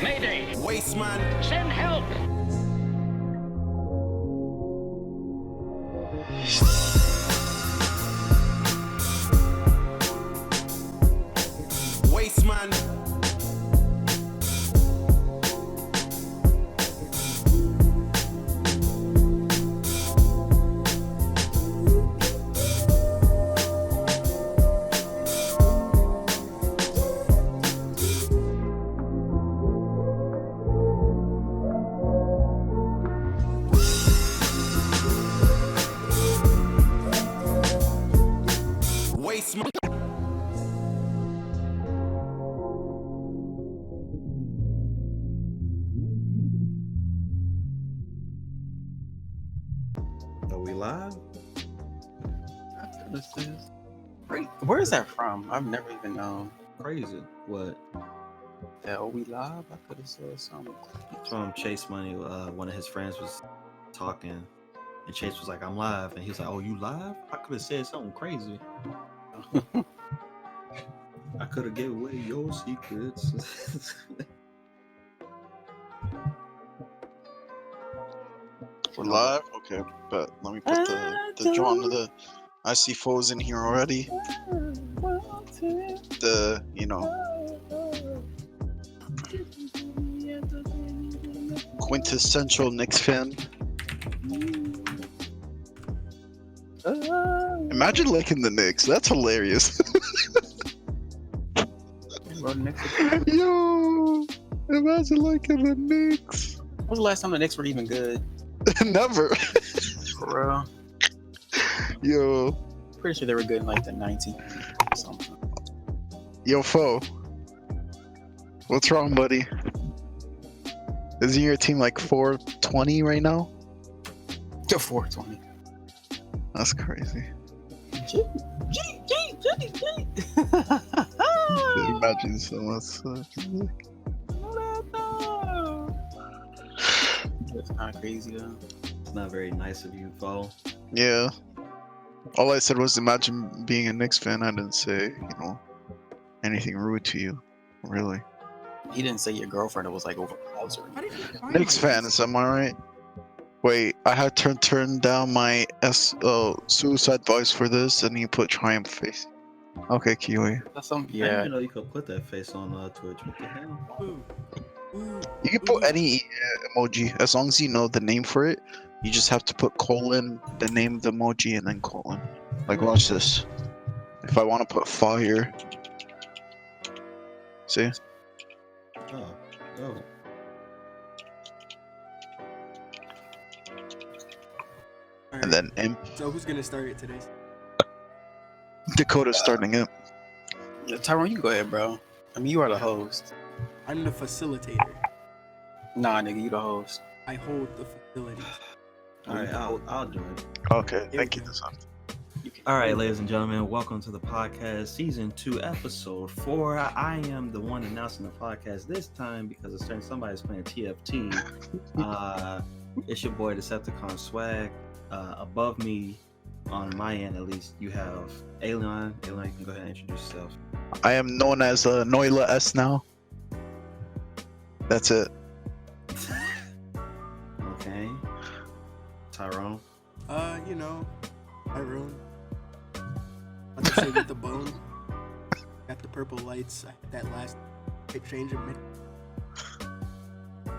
Mayday! Wasteman! Send help! Wasteman! Wasteman! Are we live? This is great. Where is that from? I've never even known. Crazy. What? That Are We Live? I could have said something. It's from Chase Money. One of his friends was talking, and Chase was like, "I'm live," and he was like, "Oh, you live?" I could have said something crazy. I could have gave away your secrets. We're live? Okay, but let me put the drawing of the. I see foes in here already. The, quintessential Knicks fan. Imagine liking the Knicks. That's hilarious. Yo, imagine liking the Knicks. When was the last time the Knicks were even good? Never. For real? Yo. Pretty sure they were good in like the 19th or something. Yo, foe. What's wrong, buddy? Isn't your team like 420 right now? To 420. That's crazy. G. Imagine someone's. That's kind of crazy though. It's not very nice of you, Fo. Yeah. All I said was imagine being a Knicks fan. I didn't say, anything rude to you. Really. He didn't say your girlfriend was like over house or anything. Knicks fans, am I right? Wait, I had to turn down my suicide voice for this, and you put triumph face. Okay, Kiwi. That's something. I Yeah. didn't even know you could put that face on Twitch. What the hell? You can put any emoji as long as you know the name for it. You just have to put colon, the name of the emoji, and then colon. Like, watch this. If I want to put fire, see? Oh. And then imp. So who's gonna start it today? Dakota's starting it. Tyrone, you go ahead, bro. I mean, you are the host. I'm the facilitator. Nah, nigga, you the host. I hold the facilities. All right, I'll do it. Okay, thank you, Desan. All right, ladies and gentlemen, welcome to the podcast, season 2, episode 4. I am the one announcing the podcast this time because it's certain somebody's playing TFT. It's your boy Decepticon Swag. Above me, on my end at least, you have Alien. Alien, you can go ahead and introduce yourself. I am known as Noila S now. That's it. Okay. Tyrone. Tyrone. I'll just say with the bone. Got the purple lights. I had that last big change of me.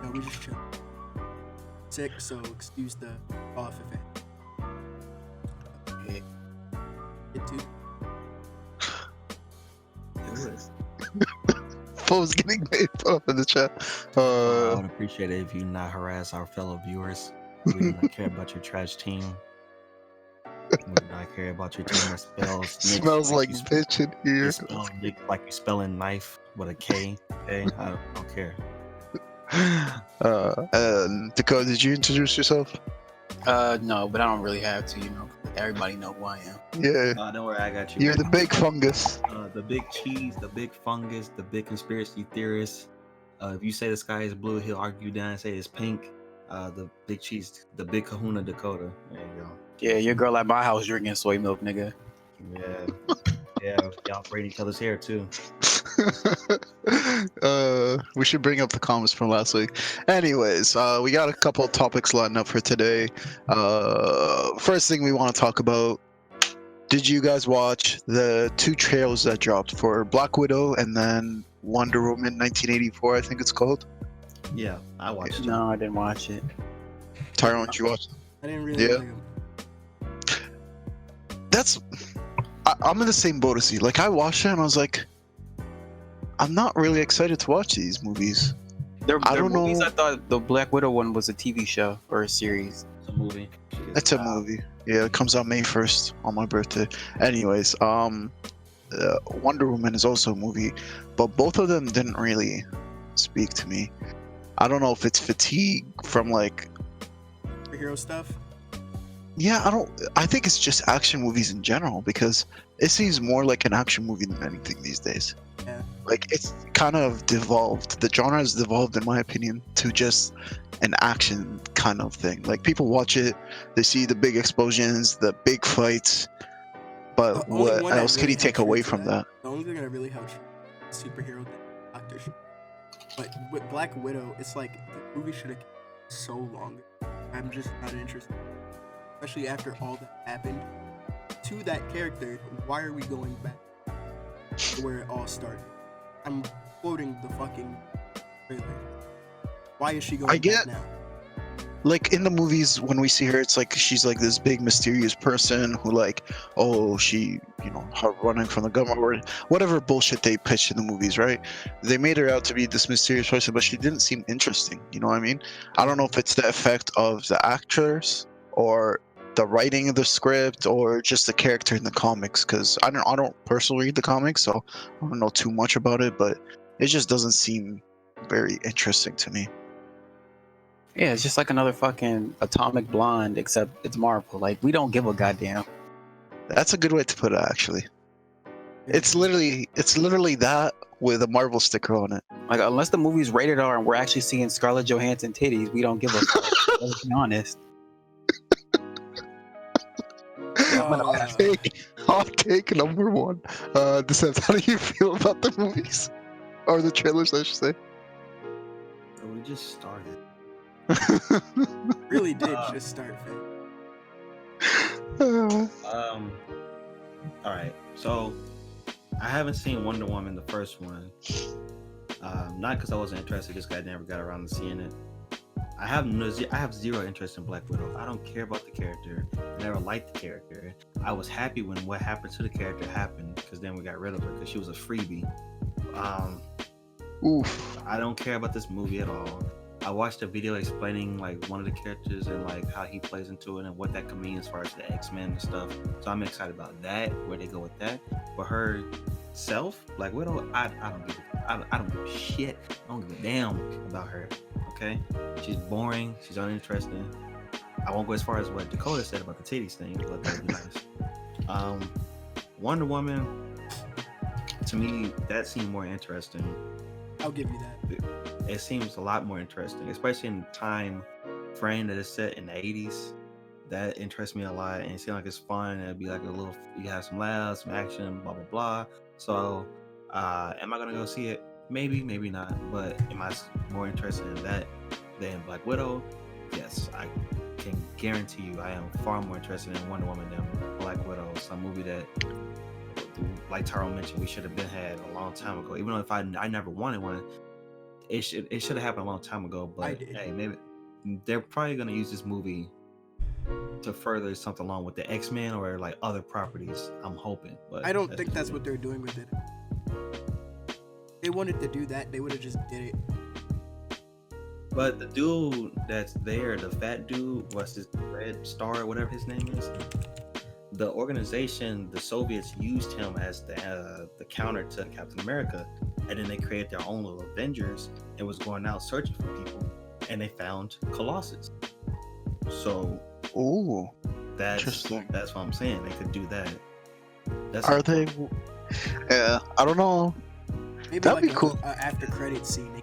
No, we just chill. Sick, so excuse the off event. Okay. It too. Foes getting made fun of in the chat. I would appreciate it if you not harass our fellow viewers. We do not care about your trash team. We do not care about your team that smells like bitch in here. Like you spelling knife with a K. Okay, I don't care. Dakota, did you introduce yourself? No, but I don't really have to, Everybody know who I am. Yeah. Don't worry, I got you. You're the big fungus. The big cheese, the big fungus, the big conspiracy theorist. If you say the sky is blue, he'll argue down and say it's pink. The big cheese, the big kahuna Dakota. There you go. Yeah, your girl at my house drinking soy milk, nigga. Yeah. Yeah, y'all braid each other's hair too. We should bring up the comments from last week. Anyways, we got a couple of topics lined up for today. First thing we want to talk about. Did you guys watch the 2 trailers that dropped for Black Widow and then Wonder Woman 1984? I think it's called. Yeah, I watched it. No, I didn't watch it. Tyrone, did you watch? I didn't really Yeah. like him. I'm in the same boat as you. Like, I watched it and I was like, I'm not really excited to watch these movies. They're I don't movies. know. I thought the Black Widow one was a TV show or a series. It's a movie. It's a movie. Yeah, it comes out May 1st on my birthday. Anyways, Wonder Woman is also a movie, but both of them didn't really speak to me. I don't know if it's fatigue from like, Superhero stuff. yeah, I think it's just action movies in general because it seems more like an action movie than anything these days. Yeah. Like, it's kind of devolved. The genre has devolved, in my opinion, to just an action kind of thing. Like, people watch it, they see the big explosions, the big fights, but The only what one that else can really you take held true away to from that? The only thing that really helps superhero thing, Doctor Strange. But with Black Widow, it's like the movie should have so longer. I'm just not interested, especially after all that happened to that character. Why are we going back to where it all started? I'm quoting the fucking trailer. Why is she going I get- back now? Like, in the movies, when we see her, it's like she's like this big mysterious person who, like, oh, she, her running from the government or whatever bullshit they pitched in the movies, right? They made her out to be this mysterious person, but she didn't seem interesting. You know what I mean? I don't know if it's the effect of the actors or the writing of the script or just the character in the comics, because I don't personally read the comics, so I don't know too much about it, but it just doesn't seem very interesting to me. Yeah, it's just like another fucking Atomic Blonde, except it's Marvel. Like, we don't give a goddamn. That's a good way to put it, actually. It's literally that with a Marvel sticker on it. Like, unless the movie's rated R and we're actually seeing Scarlett Johansson titties, we don't give a fuck. Let's be honest. Hot take number 1. Descent, how do you feel about the movies? Or the trailers, I should say. So we just started. Really did just start. All right. So I haven't seen Wonder Woman, the first one. Not because I wasn't interested, just 'cause I never got around to seeing it. I have zero interest in Black Widow. I don't care about the character. I never liked the character. I was happy when what happened to the character happened, because then we got rid of her because she was a freebie. Oof. I don't care about this movie at all. I watched a video explaining like one of the characters and like how he plays into it and what that could mean as far as the X-Men and stuff. So I'm excited about that, where they go with that. For herself, Black Widow, I don't give a shit. I don't give a damn about her. Okay, she's boring. She's uninteresting. I won't go as far as what Dakota said about the titties thing, but that would be nice. Wonder Woman, to me, that seemed more interesting. I'll give you that. It seems a lot more interesting, especially in the time frame that is set in the 80s. That interests me a lot, and it seems like it's fun. It'd be like you have some laughs, some action, blah blah blah. So, am I gonna go see it? Maybe, maybe not. But am I more interested in that than Black Widow? Yes, I can guarantee you, I am far more interested in Wonder Woman than Black Widow. Some movie that, like Tyrone mentioned, we should have been had a long time ago. Even though if I never wanted one. It should have happened a long time ago, but hey, maybe they're probably gonna use this movie to further something along with the X-Men or like other properties. I'm hoping, but I don't think that's what they're doing with it. If they wanted to do that, they would have just did it. But the dude that's there, the fat dude, what's his Red Star, whatever his name is, the organization, the Soviets used him as the counter to Captain America. And then they created their own little Avengers and was going out searching for people, and they found Colossus. So, that's what I'm saying. They could do that. They? Yeah, I don't know. Maybe That'd like be cool. After credit scene.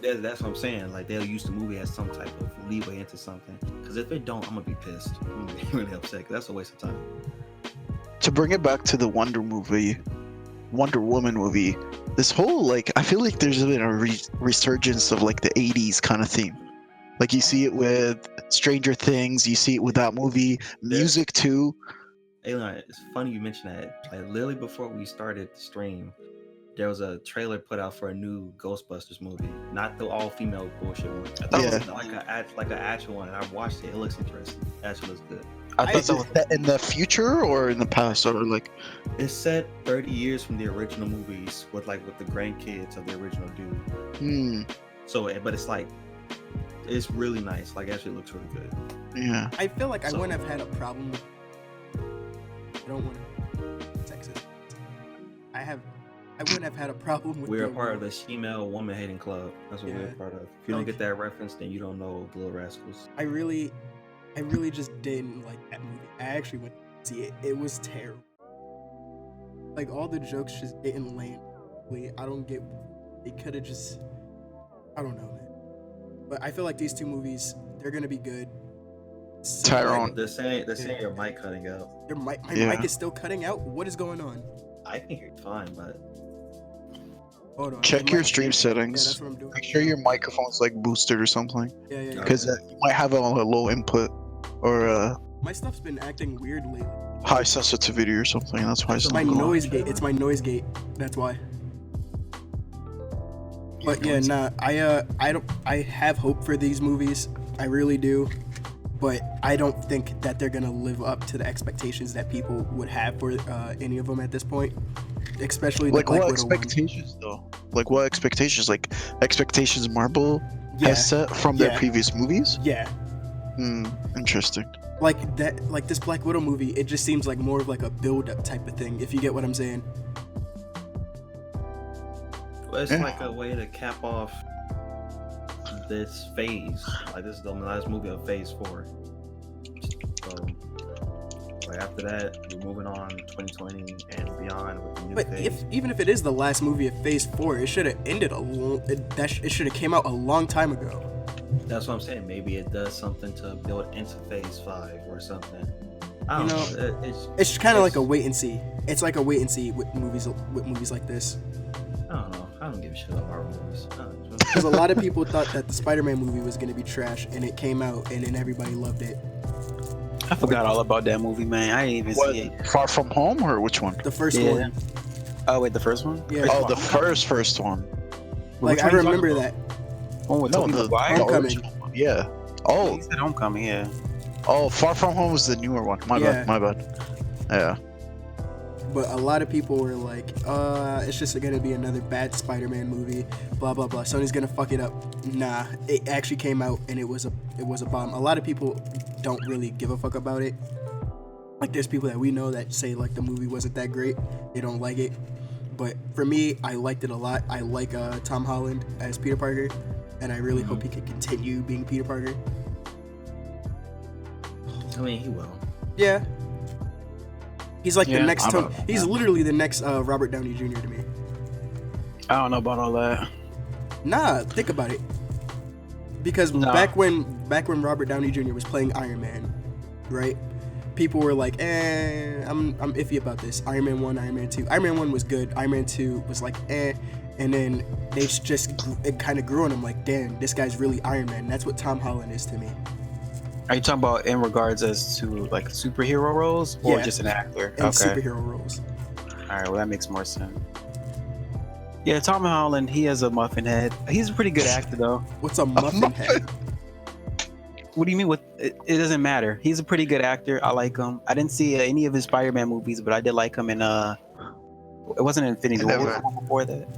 That's what I'm saying. Like, they'll use the movie as some type of leeway into something. Because if they don't, I'm gonna be pissed. I'm gonna be really upset. Because that's a waste of time. To bring it back to the Wonder movie, Wonder Woman movie, this whole like I feel like there's been a resurgence of like the '80s kind of theme. Like you see it with Stranger Things, you see it with that movie, music too. Alien, it's funny you mention that. Like literally before we started the stream, there was a trailer put out for a new Ghostbusters movie, not the all-female bullshit one. I thought it was like an actual one, and I watched it. It looks interesting. It actually looks good. I thought Is that in the future or in the past, or like? It's set 30 years from the original movies with the grandkids of the original dude. So, but it's like, it's really nice. Like, actually looks really good. Yeah. I feel like I wouldn't have had a problem with. I don't want to sexist. I wouldn't have had a problem with. We're a part of the female woman hating club. That's what we're a part of. If you don't get that reference, then you don't know the Little Rascals. I really just didn't like that movie. I actually went to see it. It was terrible. Like, all the jokes just didn't land. I don't get. It could have just. I don't know, man. But I feel like these two movies, they're gonna be good. So, Tyrone, they're saying your mic cutting out. my mic is still cutting out. What is going on? I can hear you fine, but Hold on. check your stream settings. Yeah, that's what I'm doing. Make sure your microphone's like boosted or something, Yeah. because you might have a low input or My stuff's been acting weird lately. high sensitivity or something. That's why it's My not going. noise gate. It's my noise gate. That's why. But yeah, nah. I have hope for these movies. I really do. But I don't think that they're gonna live up to the expectations that people would have for any of them at this point. Especially the Like Black what Widow one. expectations though? Like what expectations? Like expectations Marvel has set from their previous movies? Yeah. Interesting. Like that. Like this Black Widow movie. It just seems like more of like a build-up type of thing. If you get what I'm saying. well, it's like a way to cap off this phase. Like, this is the last movie of Phase 4. So, like, after that, we're moving on 2020 and beyond with the new phase. Even if it is the last movie of Phase 4, it should have ended it should have came out a long time ago. That's what I'm saying. Maybe it does something to build into Phase 5 or something. I don't know. It's kind of like a wait and see. It's like a wait and see with movies like this. I don't know. I don't give a shit about Marvel movies. Because a lot of people thought that the Spider-Man movie was going to be trash, and it came out, and then everybody loved it. I forgot all about that movie, man. I didn't even see it. Far From Home or which one? The first one. Oh wait, the first one? Yeah. Oh, the first one. Like, I remember that. One with No, Tobey the Maguire? Homecoming. original one. Yeah. Oh, He said Homecoming, yeah. Far From Home was the newer one. My bad. Yeah. But a lot of people were like, it's just going to be another bad Spider-Man movie, blah, blah, blah. Sony's going to fuck it up. Nah, it actually came out, and it was a bomb. A lot of people don't really give a fuck about it. Like, there's people that we know that say, like, the movie wasn't that great. They don't like it. But for me, I liked it a lot. I like Tom Holland as Peter Parker, and I really hope he can continue being Peter Parker. I mean, he will. Yeah. He's like the next he's literally the next Robert Downey Jr. to me. I don't know about all that. Nah, think about it. Because back when Robert Downey Jr. was playing Iron Man, right? People were like, I'm iffy about this. Iron Man 1, Iron Man 2. Iron Man 1 was good. Iron Man 2 was like, and then it kind of grew on him like, damn, this guy's really Iron Man. That's what Tom Holland is to me. Are you talking about in regards as to like superhero roles or just an actor? And superhero roles. All right, well that makes more sense. Yeah, Tom Holland, he has a muffin head. He's a pretty good actor though. What's a muffin head? What do you mean with it? It doesn't matter. He's a pretty good actor. I like him. I didn't see any of his Spider-Man movies, but I did like him in it wasn't Infinity War. What was the one before that?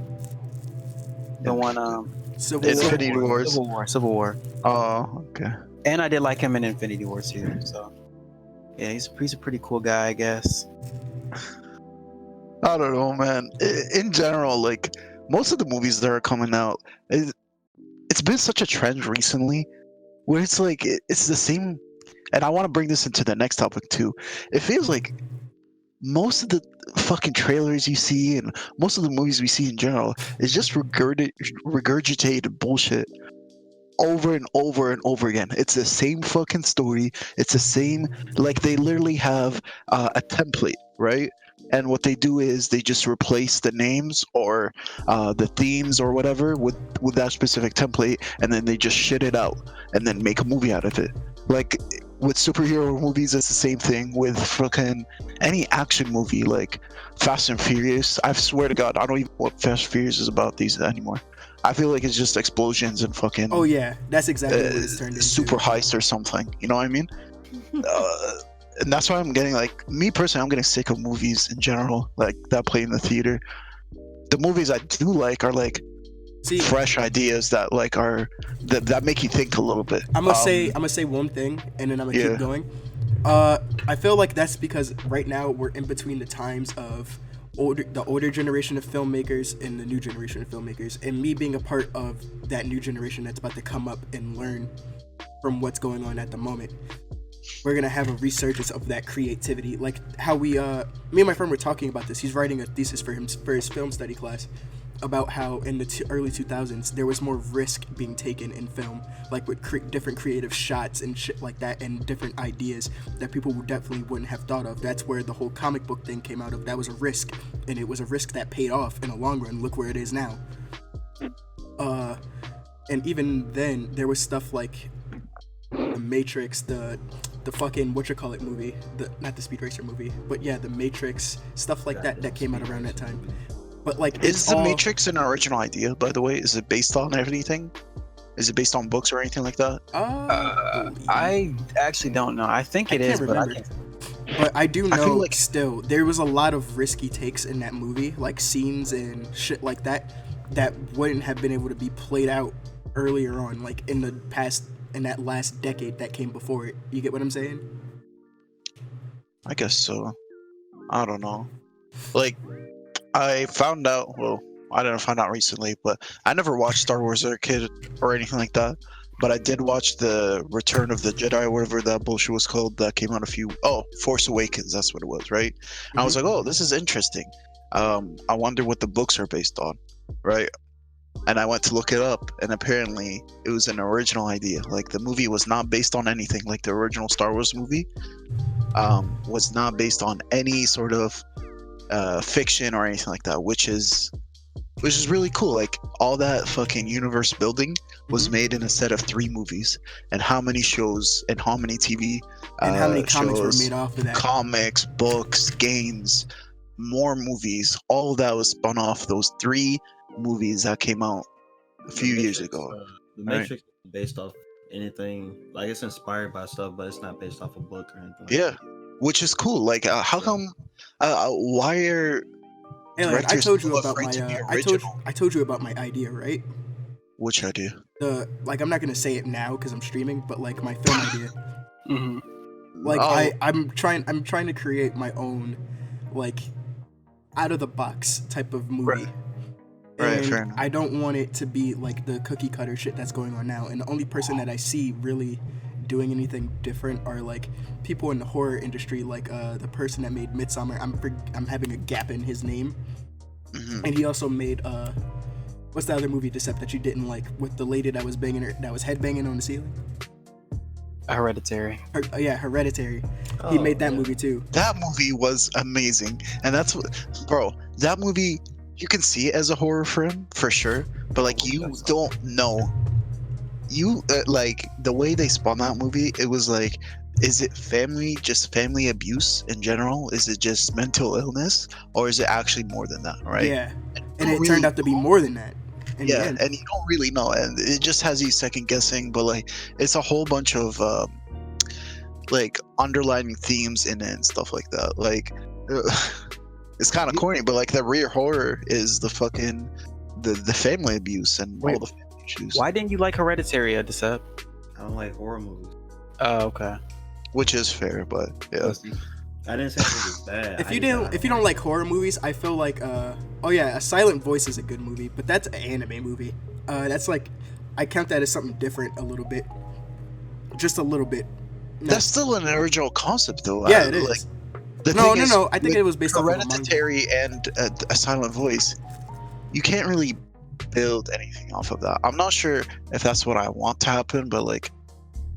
The one Civil War. Oh, okay. And I did like him in Infinity War too. So yeah, he's a pretty cool guy, I guess. I don't know, man. In general, like most of the movies that are coming out, it's been such a trend recently, where it's like it's the same. And I want to bring this into the next topic too. It feels like most of the fucking trailers you see and most of the movies we see in general is just regurgitated bullshit over and over and over again. It's the same fucking story. It's the same, like they literally have a template, right? and what they do is they just replace the names or the themes or whatever with that specific template, and then they just shit it out and then make a movie out of it. Like with superhero movies, it's the same thing with fucking any action movie, like Fast and Furious. I swear to God, I don't even know what Fast and Furious is about these anymore. I feel like it's just explosions and fucking. Oh yeah, that's exactly what it's turned into. Super heist or something. You know what I mean? And that's why I'm getting, like, me personally, I'm getting sick of movies in general, like that play in the theater. The movies I do like are like fresh ideas that like are that make you think a little bit. I'm gonna say one thing, and then I'm gonna keep going. I feel like that's because right now we're in between the times of the older generation of filmmakers and the new generation of filmmakers, and me being a part of that new generation that's about to come up and learn from what's going on at the moment. We're gonna have a resurgence of that creativity, like how me and my friend were talking about this. He's writing a thesis for his film study class about how in the early 2000s there was more risk being taken in film, like with different creative shots and shit like that, and different ideas that people definitely wouldn't have thought of. That's where the whole comic book thing came out of. That was a risk, and it was a risk that paid off in the long run. Look where it is now. And even then there was stuff like The Matrix, the fucking movie, not the Speed Racer movie, but yeah, The Matrix, stuff like that came out around that time. But like, is The Matrix an original idea, by the way? Is it based on anything? Is it based on books or anything like that? I actually don't know. I think it is, but I can't. But I do know, like, still, there was a lot of risky takes in that movie, like scenes and shit like that wouldn't have been able to be played out earlier on, like in that last decade that came before it. You get what I'm saying? I guess so. I don't know. Like, I found out, well, I didn't find out recently, but I never watched Star Wars as a kid or anything like that. But I did watch the Return of the Jedi, or whatever that bullshit was called, that came out Force Awakens, that's what it was, right? And I was like, oh, this is interesting. I wonder what the books are based on, right? And I went to look it up, and apparently it was an original idea. Like, the movie was not based on anything. Like, the original Star Wars movie was not based on any sort of fiction or anything like that, which is really cool. Like, all that fucking universe building was made in a set of 3 movies, and how many shows and how many TV and how many comics shows, were made off of that. Comics, books, games, more movies, all of that was spun off those 3 movies that came out a few years ago. The Matrix is based off anything, like, it's inspired by stuff, but it's not based off a book or anything. Yeah, which is cool. Like, how come? Why are? Hey, like, I told you about I told you about my idea, right? Which idea? I'm not gonna say it now because I'm streaming, but like my film idea. Like, I'm trying to create my own, like, out of the box type of movie. Right, fair enough. I don't want it to be like the cookie cutter shit that's going on now. And the only person that I see really doing anything different are like people in the horror industry, like the person that made Midsommar. I'm having a gap in his name. And he also made what's the other movie, Decept, that you didn't like, with the lady that was headbanging on the ceiling? Hereditary. Hereditary. He made that movie too. That movie was amazing, and that's what, bro. That movie, you can see it as a horror film for sure, but like, you don't know. Like, the way they spun that movie, it was like, is it family abuse in general? Is it just mental illness, or is it actually more than that, right? Yeah, and it turned out to be more than that. And you don't really know, and it just has you second guessing. But like, it's a whole bunch of like underlining themes in it and stuff like that. Like, it's kind of corny, but like, the real horror is the fucking the family abuse and all the family issues. Why didn't you like Hereditary, Decept? I don't like horror movies. Oh, okay. Which is fair, but yeah. I didn't say it was bad. If you don't like horror movies, I feel like A Silent Voice is a good movie, but that's an anime movie. That's like, I count that as something different a little bit. Just a little bit. No. That's still an original concept, though. Yeah, it is. No. I think it was based off of Hereditary and A Silent Voice. You can't really build anything off of that. I'm not sure if that's what I want to happen, but like,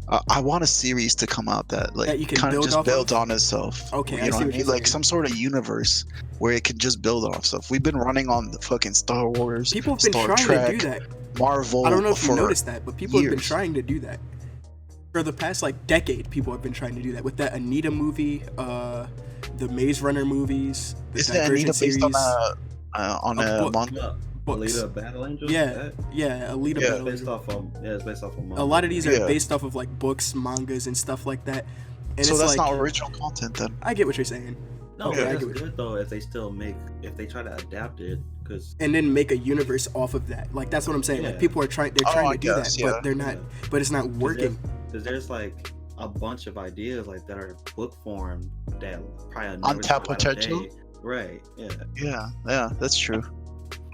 I want a series to come out that like That you can kind of build just off build of? on itself. Okay, I You know see what I what mean? you're Like saying. some sort of universe where it can just build off stuff. We've been running on the fucking Star Wars, People have been Star trying Trek, to do that. Marvel I don't know if you for noticed that, but people have been years. trying to do that. For the past like decade, people have been trying to do that with that Anita movie, the Maze Runner movies, the Isn't Divergent Anita series, based on a a book. manga? books. Alita Battle Angel? Yeah, yeah, Alita Yeah. Battle Based Angel. off of it's based off of manga. A lot of these are Yeah. based off of like books, mangas, and stuff like that. And So it's that's like, not original content then. I get what you're saying. No, Okay, I that's get what good though if they still make if they try to adapt it because And then make a universe off of that. Like that's what I'm saying. Like Yeah. people are trying, they're Oh, trying I to do guess, that, yeah. but they're not. But it's not working. because there's like a bunch of ideas like that are book form that probably never Untapped saw the light of potential? day. Right? Yeah. Yeah, that's true.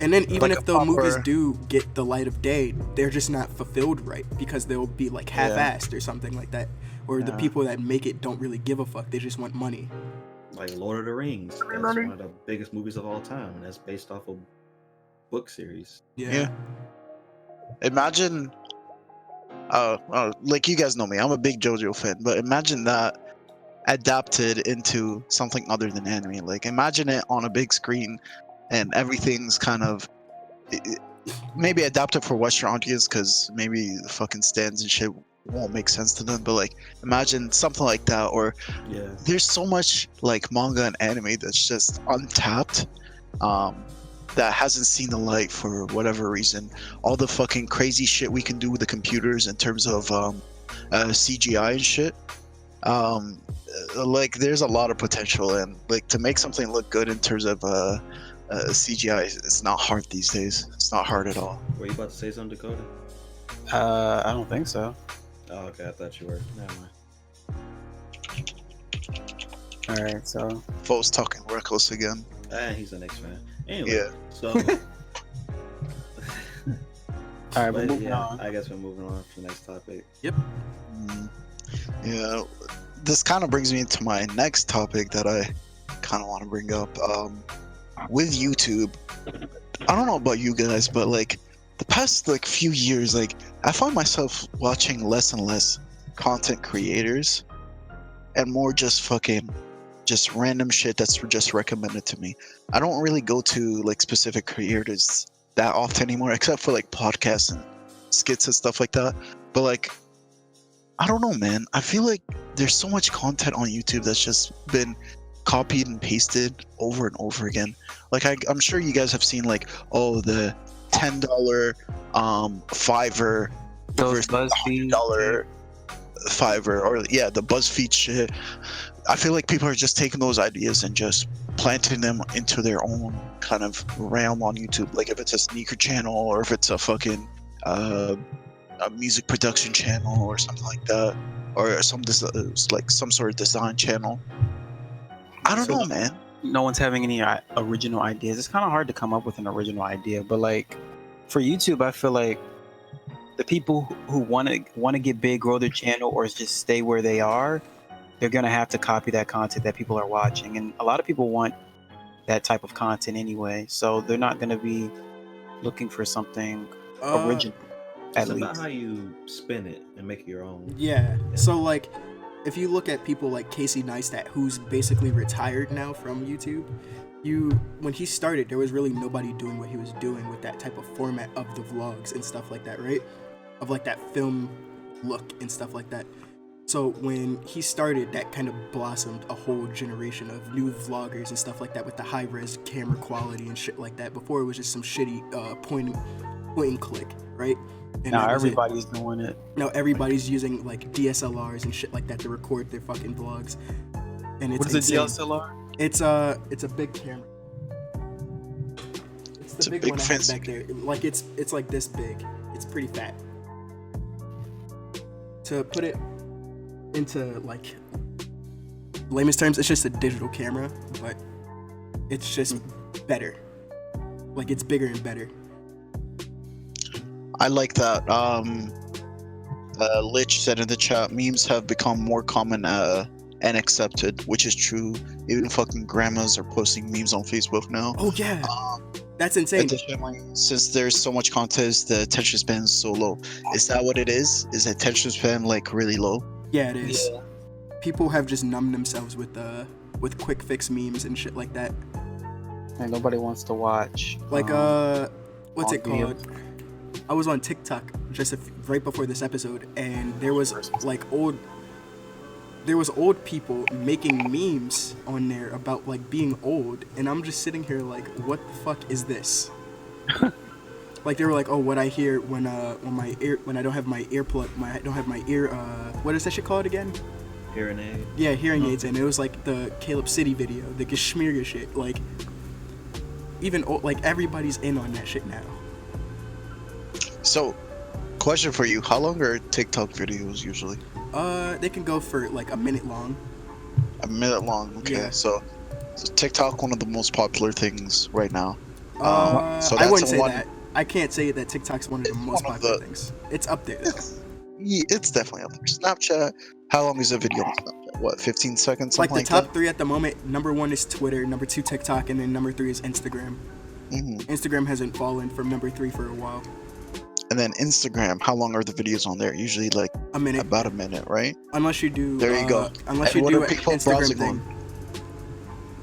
And then even Like if a the movies proper- do get the light of day, they're just not fulfilled right because they'll be like Yeah. half-assed or something like that. Or the Yeah. people that make it don't really give a fuck. They just want money. Like Lord of the Rings. That's one of the biggest movies of all time, and that's based off of book series. Yeah. Imagine, like you guys know me, I'm a big JoJo fan, but imagine that adapted into something other than anime. Like imagine it on a big screen, and everything's kind of maybe adapted for Western audience because maybe the fucking stands and shit won't make sense to them. But like imagine something like that, or Yeah. there's so much like manga and anime that's just untapped. That hasn't seen the light for whatever reason. All the fucking crazy shit we can do with the computers in terms of CGI and shit. Like there's a lot of potential, and like to make something look good in terms of CGI, it's not hard these days. It's not hard at all. Were you about to say something, Dakota? I don't think so. Oh, okay. I thought you were. Never mind. All right, so Foes talking reckless again. He's a Knicks fan. Anyway, Yeah. so all right, we're but moving yeah, on. I guess we're moving on to the next topic. Mm, yeah, this kind of brings me into my next topic that I kind of want to bring up. With YouTube, I don't know about you guys, but like the past like few years, like I find myself watching less and less content creators, and more just random shit that's just recommended to me. I don't really go to like specific creators that often anymore, except for like podcasts and skits and stuff like that. But like, I don't know, man. I feel like there's so much content on YouTube that's just been copied and pasted over and over again. Like I'm sure you guys have seen like, oh, the $10 Fiverr Those versus BuzzFeed $100 Fiverr, or yeah, the BuzzFeed shit. I feel like people are just taking those ideas and just planting them into their own kind of realm on YouTube. Like if it's a sneaker channel, or if it's a fucking a music production channel or something like that, or like some sort of design channel. I don't know, man. no one's having any original ideas. It's kind of hard to come up with an original idea, but like for YouTube, I feel like the people who want to get big, grow their channel, or just stay where they are, they're gonna have to copy that content that people are watching, and a lot of people want that type of content anyway, so they're not gonna be looking for something original. At It's about least how you spin it and make it your own. Yeah. So like, if you look at people like Casey Neistat, who's basically retired now from YouTube, when he started, there was really nobody doing what he was doing with that type of format of the vlogs and stuff like that, right? Of like that film look and stuff like that. So when he started, that kind of blossomed a whole generation of new vloggers and stuff like that with the high-res camera quality and shit like that. Before it was just some shitty point and click, right? And now that was it. everybody's doing it. Now everybody's using like DSLRs and shit like that to record their fucking vlogs. And it's What is a insane. DSLR? It's a big camera. It's It's the a big big one I have fancy- back there. Like it's like this big. It's pretty fat. To put it into like layman's terms, it's just a digital camera, but it's just better. Like it's bigger and better. I like that. Lich said in the chat, memes have become more common and accepted, which is true. Even fucking grandmas are posting memes on Facebook now. Oh yeah. That's insane. Additionally, since there's so much content, the attention span is so low. Is that what it is? Is attention span like really low? Yeah, it is. Yeah. People have just numbed themselves with quick fix memes and shit like that. And nobody wants to watch. Like what's it video. called? I was on TikTok just right before this episode, and there was old people making memes on there about like being old, and I'm just sitting here like, what the fuck is this? Like they were like, oh, what I hear when I don't have my earplug, I don't have my ear, what is that shit called again? Hearing aid. Yeah, hearing aids, and it was like the Caleb City video, the Geschmeria shit. Like, even like everybody's in on that shit now. So, question for you: how long are TikTok videos usually? They can go for like a minute long. A minute long. Okay, Yeah. so TikTok, one of the most popular things right now. So I that's wouldn't say one- that. I can't say that TikTok's one of the most one of popular the- things. It's up there though. It's definitely up there. Snapchat. How long is a video on Snapchat? What, 15 seconds? Like Something the top three at the moment, number 1 is Twitter, number 2 TikTok, and then number 3 is Instagram. Mm-hmm. Instagram hasn't fallen from number 3 for a while. And then Instagram. How long are the videos on there? Usually like A minute, about a minute, right? unless you do. There you go. Unless And you what do are an people Instagram browsing thing. on?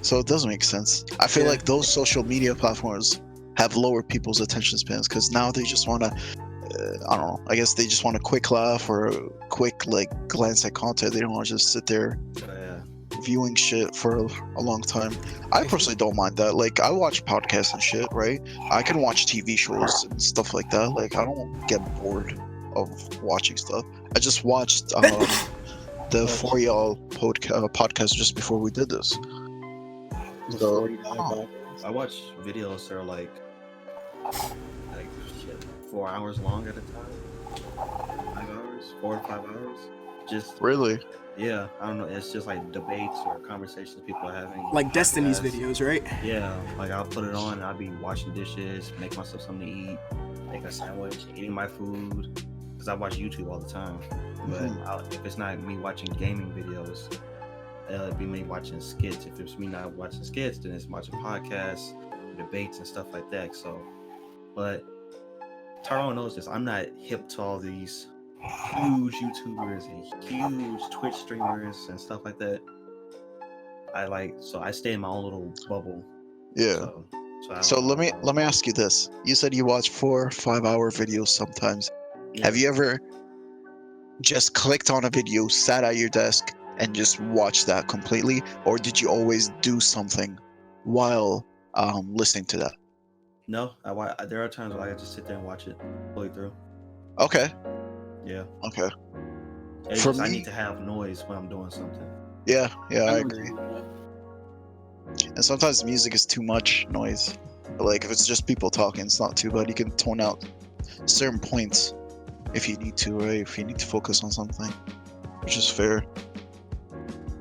So it does make sense. I feel Yeah. like those social media platforms have lower people's attention spans because now they just want to, I don't know. I guess they just want a quick laugh or a quick like glance at content. They don't want to just sit there viewing shit for a long time. I personally don't mind that. Like I watch podcasts and shit, right? I can watch TV shows and stuff like that. Like I don't get bored of watching stuff. I just watched the For Y'all podcast just before we did this. So, I watch videos that are like shit, 4 hours long at a time. 5 hours, 4 to 5 hours. Just really? yeah, I don't know. It's just like debates or conversations people are having. Like Destiny's podcasts. videos, right? Yeah, like I'll put it on and I'll be washing dishes, make myself something to eat, make a sandwich, eating my food. Because I watch YouTube all the time. But if it's not me watching gaming videos, it'll be me watching skits. If it's me not watching skits, then it's watching podcasts, debates, and stuff like that. So, but Tyrone knows this. I'm not hip to all these huge YouTubers and huge Twitch streamers and stuff like that. I stay in my own little bubble. Yeah. So let me ask you this. You said you watch 4 or 5 hour videos sometimes. Yeah. Have you ever just clicked on a video, sat at your desk, and just watched that completely? Or did you always do something while listening to that? No, there are times where I just sit there and watch it fully through. Okay. Yeah. Okay. It's For just, I me- need to have noise when I'm doing something. Yeah, I agree. And sometimes music is too much noise. Like if it's just people talking, it's not too bad. You can tone out certain points if you need to, right? If you need to focus on something, which is fair.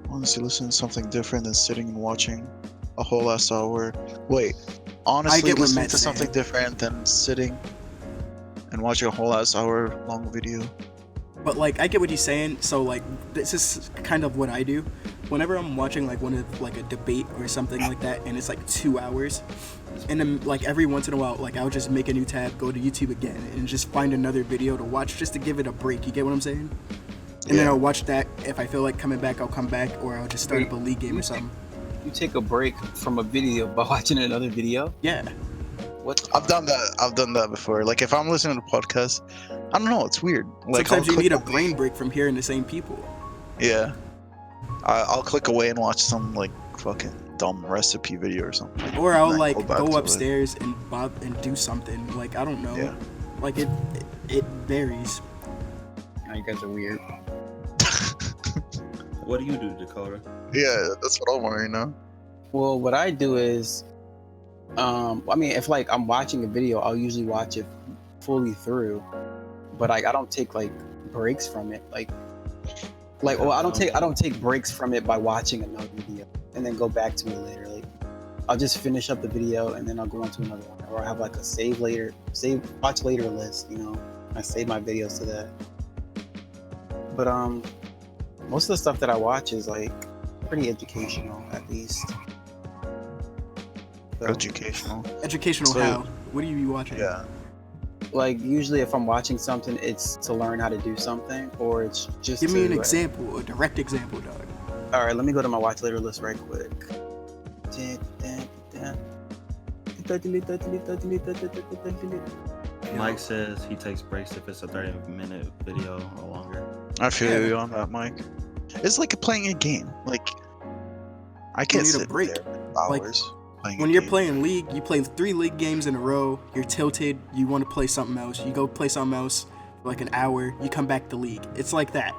Honestly, listen to something different than sitting and watching a whole ass hour. Wait, honestly, get what listening Matt's to something saying. different than sitting and watching a whole ass hour long video. But like I get what he's saying. So like this is kind of what I do. Whenever I'm watching like a debate or something like that, and it's like 2 hours, and then like every once in a while, like I'll just make a new tab, go to YouTube again, and just find another video to watch just to give it a break. You get what I'm saying? And then Yeah. I'll watch that. If I feel like coming back, I'll come back, or I'll just start up a league game or something. You take a break from a video by watching another video? Yeah. What? I've done that before. Like if I'm listening to podcasts, I don't know, it's weird. Like Sometimes I'll you need a click away. brain break from hearing the same people. Yeah. I'll click away and watch some like fucking dumb recipe video or something. Or I'll And then like back to go it. upstairs and do something. Like I don't know. Yeah. Like it varies. Now you guys are weird. What do you do, Dakota? Yeah, that's what I'm wondering now. Well, what I do is, I mean, if like I'm watching a video, I'll usually watch it fully through, but I don't take like breaks from it. Like, well, I don't take breaks from it by watching another video and then go back to it later. Like, I'll just finish up the video and then I'll go on to another one, or I have like a watch later list. You know, I save my videos to that. But most of the stuff that I watch is like pretty educational, at least. So, Educational. Educational So- how? What are you watching? Yeah. like usually if I'm watching something, it's to learn how to do something, or it's just Give me an to, example, a direct example, dog. All right, let me go to my watch later list right quick. Mike says he takes breaks if it's a 30-minute video or longer. I feel Yeah. you on that, Mike. It's like playing a game. Like, I can't need a sit break. there for Like, hours playing When a you're game. playing League, you play 3 League games in a row, you're tilted, you want to play something else, you go play something else for like an hour, you come back to League. It's like that.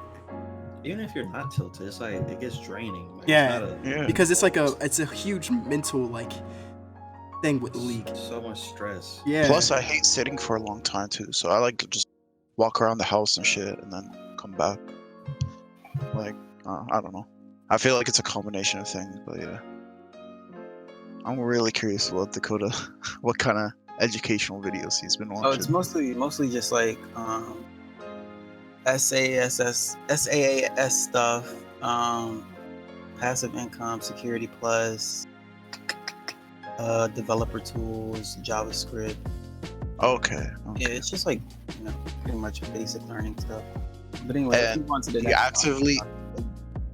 Even if you're not tilted, it's like it gets draining. Like, Yeah. It's not Yeah. Because it's a huge mental like thing with League. so much stress. Yeah. Plus, I hate sitting for a long time too. So I like to just walk around the house and shit, and then come back. Like, I don't know. I feel like it's a combination of things, but yeah. I'm really curious what Dakota, what kind of educational videos he's been watching. Oh, it's mostly just like SaaS stuff, passive income, security plus, developer tools, JavaScript. Okay. Yeah, it's just like, pretty much basic learning stuff. But anyway, let's And move on to the you next actively,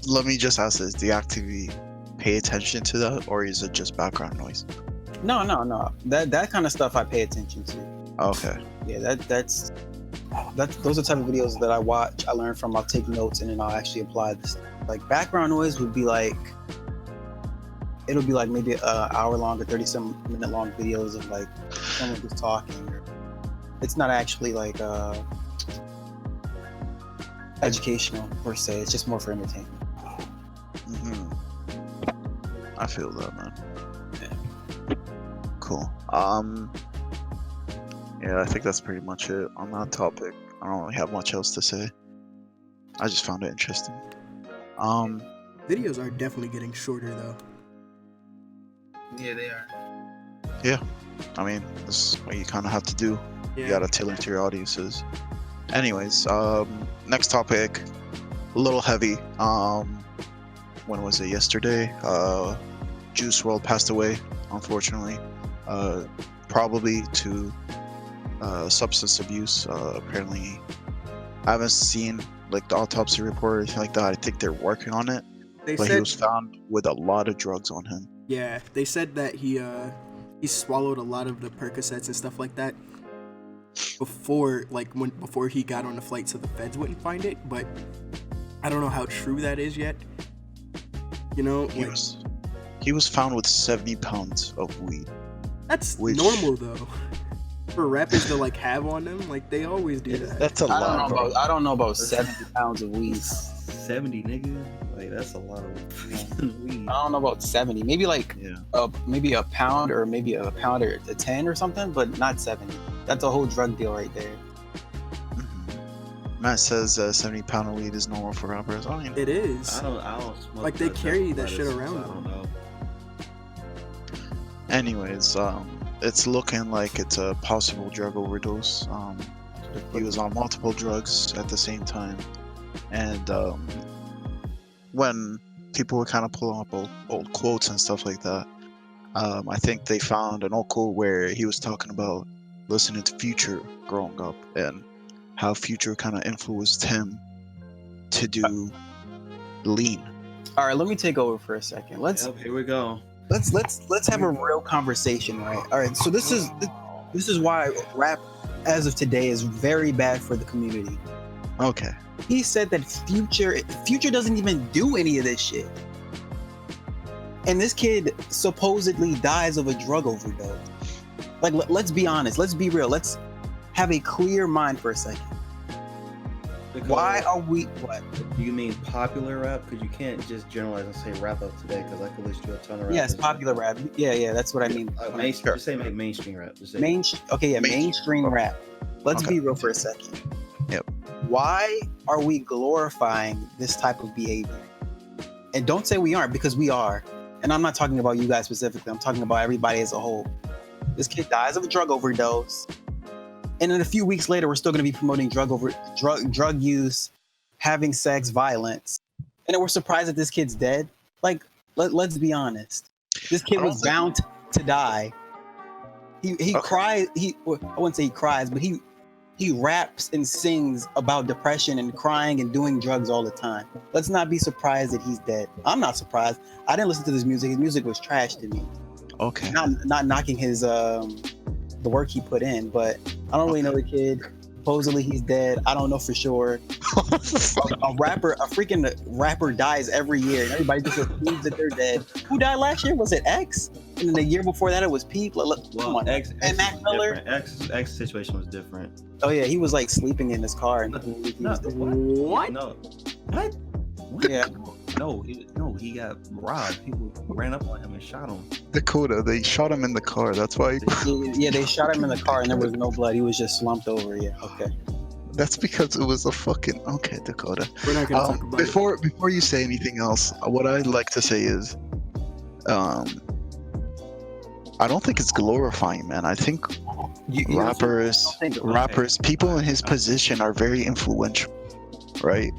let me just ask this: do you actively pay attention to that, or is it just background noise? No. That kind of stuff I pay attention to. Okay. Yeah, that's those are the type of videos that I watch, I learn from, I'll take notes, and then I'll actually apply this. Like background noise would be like, it'll be like maybe an hour long or 30-some minute long videos of like someone just talking. It's not actually like educational per se. It's just more for entertainment. Hmm. I feel that, man. Yeah. Cool. Yeah, I think that's pretty much it on that topic. I don't really have much else to say. I just found it interesting. Videos are definitely getting shorter though. Yeah, they are. I mean, this is what you kind of have to do. Yeah. You gotta tailor to your audiences. Anyways, next topic, a little heavy. When was it? Yesterday. Juice WRLD passed away, unfortunately. Probably to substance abuse. Apparently, I haven't seen like the autopsy report or anything like that. I think they're working on it. They But said he was found with a lot of drugs on him. yeah, they said that he swallowed a lot of the Percocets and stuff like that before he got on the flight, so the feds wouldn't find it. But I don't know how true that is yet. He Like, was found with 70 pounds of weed. that's which- normal though. For rappers to like have on them, like they always do that. That's a lot, bro. I don't know about 70 pounds of weed. 70, nigga. Like that's a lot of weed. I don't know about 70. Maybe like Yeah. maybe a pound, or maybe a pound or a 10 or something, but not 70. That's a whole drug deal right there. Mhm. Matt says 70-pound of weed is normal for rappers. I mean, It is. I don't smoke Like, they that carry stuff, that but shit it's- around I don't know. anyways, it's looking like it's a possible drug overdose. He was on multiple drugs at the same time, and when people were kind of pulling up old quotes and stuff like that, I think they found an old quote where he was talking about listening to Future growing up and how Future kind of influenced him to do lean. All right, let me take over for a second. Let's Yep, here we go. have a real conversation, right? All right, so this is why rap as of today is very bad for the community. Okay. He said that Future doesn't even do any of this shit. And this kid supposedly dies of a drug overdose. Like, let's be honest. Let's be real. Let's have a clear mind for a second. Because Why are we... What? do you mean popular rap? Because you can't just generalize and say rap of today. Because I could list you a ton of rap. Yes, popular rap. Yeah, that's what I mean. Mainstream. Just say mainstream rap. Just say Mainstream rap. Let's Okay. be real for a second. Yep. Why are we glorifying this type of behavior? And don't say we aren't, because we are. And I'm not talking about you guys specifically. I'm talking about everybody as a whole. This kid dies of a drug overdose, and then a few weeks later, we're still going to be promoting drug use, having sex, violence, and then we're surprised that this kid's dead. Like, let's be honest. This kid I don't was think- bound. to die. He cries. I wouldn't say he cries, but he raps and sings about depression and crying and doing drugs all the time. Let's not be surprised that he's dead. I'm not surprised. I didn't listen to his music. His music was trash to me. Okay. Not knocking his the work he put in, but I don't really know the kid. Supposedly he's dead. I don't know for sure. A freaking rapper dies every year, and everybody just assumes that they're dead. Who died last year? Was it X? And then the year before that, it was Pete. Come on. X And Mac Miller. X situation was different. Oh yeah, he was like sleeping in his car. And What? No. What? Yeah. No, he got robbed. People ran up on him and shot him. Dakota, they shot him in the car. That's why. Yeah, they shot him in the car and there was no blood. He was just slumped over. Yeah. Okay. That's because it was a fucking Dakota. We're not gonna talk about Before you say anything else, what I'd like to say is, I don't think it's glorifying, man. I think rappers, people in his position are very influential, right?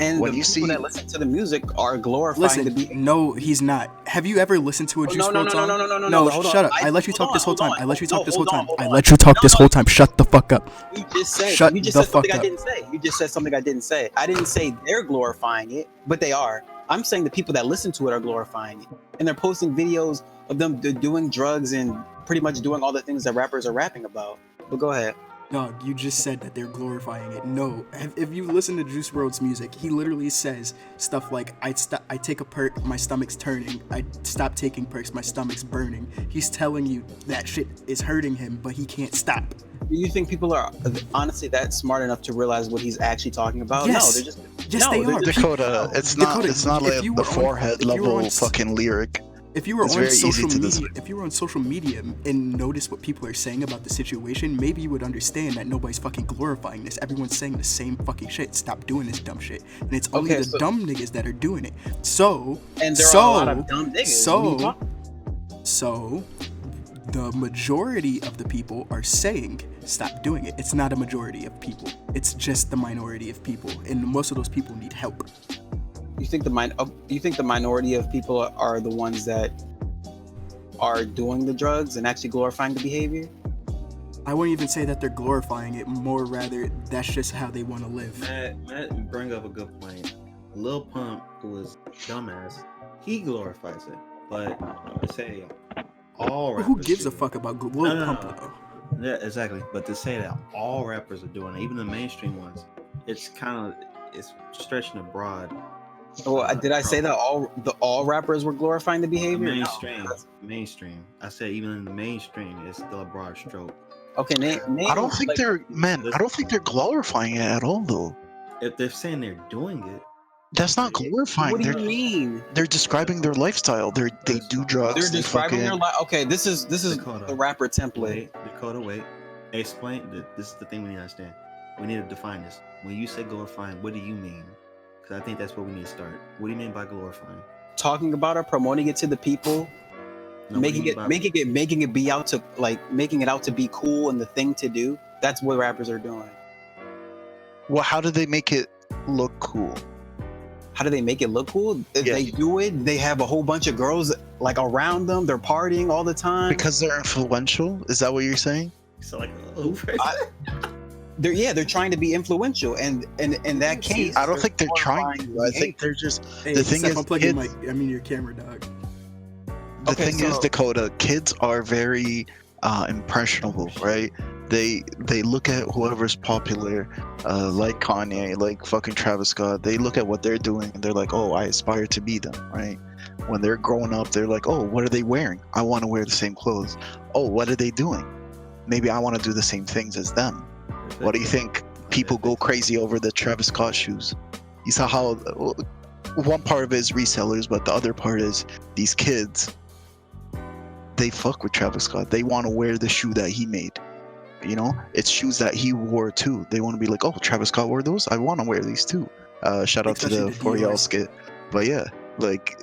And when the you people see that listen to the music are glorifying Listen, the beat. no, he's not. Have you ever listened to a Juice WRLD song? No, Shut up. I let you talk this whole time. I let you talk this whole time. I let you talk this whole time. Shut the fuck up. You just said Shut the something fuck I up. didn't say. You just said something I didn't say. I didn't say they're glorifying it, but they are. I'm saying the people that listen to it are glorifying it. And they're posting videos of them doing drugs and pretty much doing all the things that rappers are rapping about. But go ahead. Dog, you just said that they're glorifying it. No, if you listen to Juice WRLD's music, he literally says stuff like, I take a perk, my stomach's turning. I stop taking perks, my stomach's burning. He's telling you that shit is hurting him, but he can't stop. Do you think people are honestly that smart enough to realize what he's actually talking about? Yes. No, they're just... Yes, they are. Dakota, it's not like if you the were on- forehead if you were level on- fucking lyric. If you were It's on very easy social to media, and notice what people are saying about the situation, maybe you would understand that nobody's fucking glorifying this. Everyone's saying the same fucking shit. Stop doing this dumb shit. And it's only dumb niggas that are doing it. And there are a lot of dumb niggas. So the majority of the people are saying stop doing it. It's not a majority of people. It's just the minority of people, and most of those people need help. You think the minority of people are the ones that are doing the drugs and actually glorifying the behavior? I wouldn't even say that they're glorifying it. More rather, that's just how they want to live. Matt bring up a good point. Lil Pump, who was dumbass, he glorifies it. But to say all rappers, Who gives a fuck about Lil Pump though? Yeah, exactly. But to say that all rappers are doing it, even the mainstream ones, it's stretching it broad. Well, did I say that all rappers were glorifying the behavior? Mainstream. I said even in the mainstream, it's still a broad stroke. Okay, name. I don't think they're glorifying it at all, though. If they're saying they're doing it, that's not glorifying. What do you mean? They describing their lifestyle. They do drugs. They're describing their life. Okay, this is Dakota, the rapper template. Wait. Explain. This is the thing we need to understand. We need to define this. When you say glorifying, what do you mean? Because I think that's where we need to start. What do you mean by glorifying? Talking about it, promoting it to the people, making it out to be cool and the thing to do. That's what rappers are doing. Well, how do they make it look cool? How do they make it look cool? If they do it, they have a whole bunch of girls like around them. They're partying all the time. Because they're influential? Is that what you're saying? So like, they're trying to be influential, and in that case, I don't think they're trying to. I think they're just. Hey, the thing Seth, is, I'm plugging your camera, dog. The thing is, Dakota, kids are very impressionable, right? They look at whoever's popular, like Kanye, like fucking Travis Scott. They look at what they're doing and they're like, oh, I aspire to be them, right? When they're growing up, they're like, oh, what are they wearing? I want to wear the same clothes. Oh, what are they doing? Maybe I want to do the same things as them. What do you think? People go crazy over the Travis Scott shoes. You saw how one part of it is resellers, but the other part is these kids. They fuck with Travis Scott. They want to wear the shoe that he made. You know, it's shoes that he wore too. They want to be like, oh, Travis Scott wore those. I want to wear these too. Shout out to the 4Y'all skit. But yeah, like,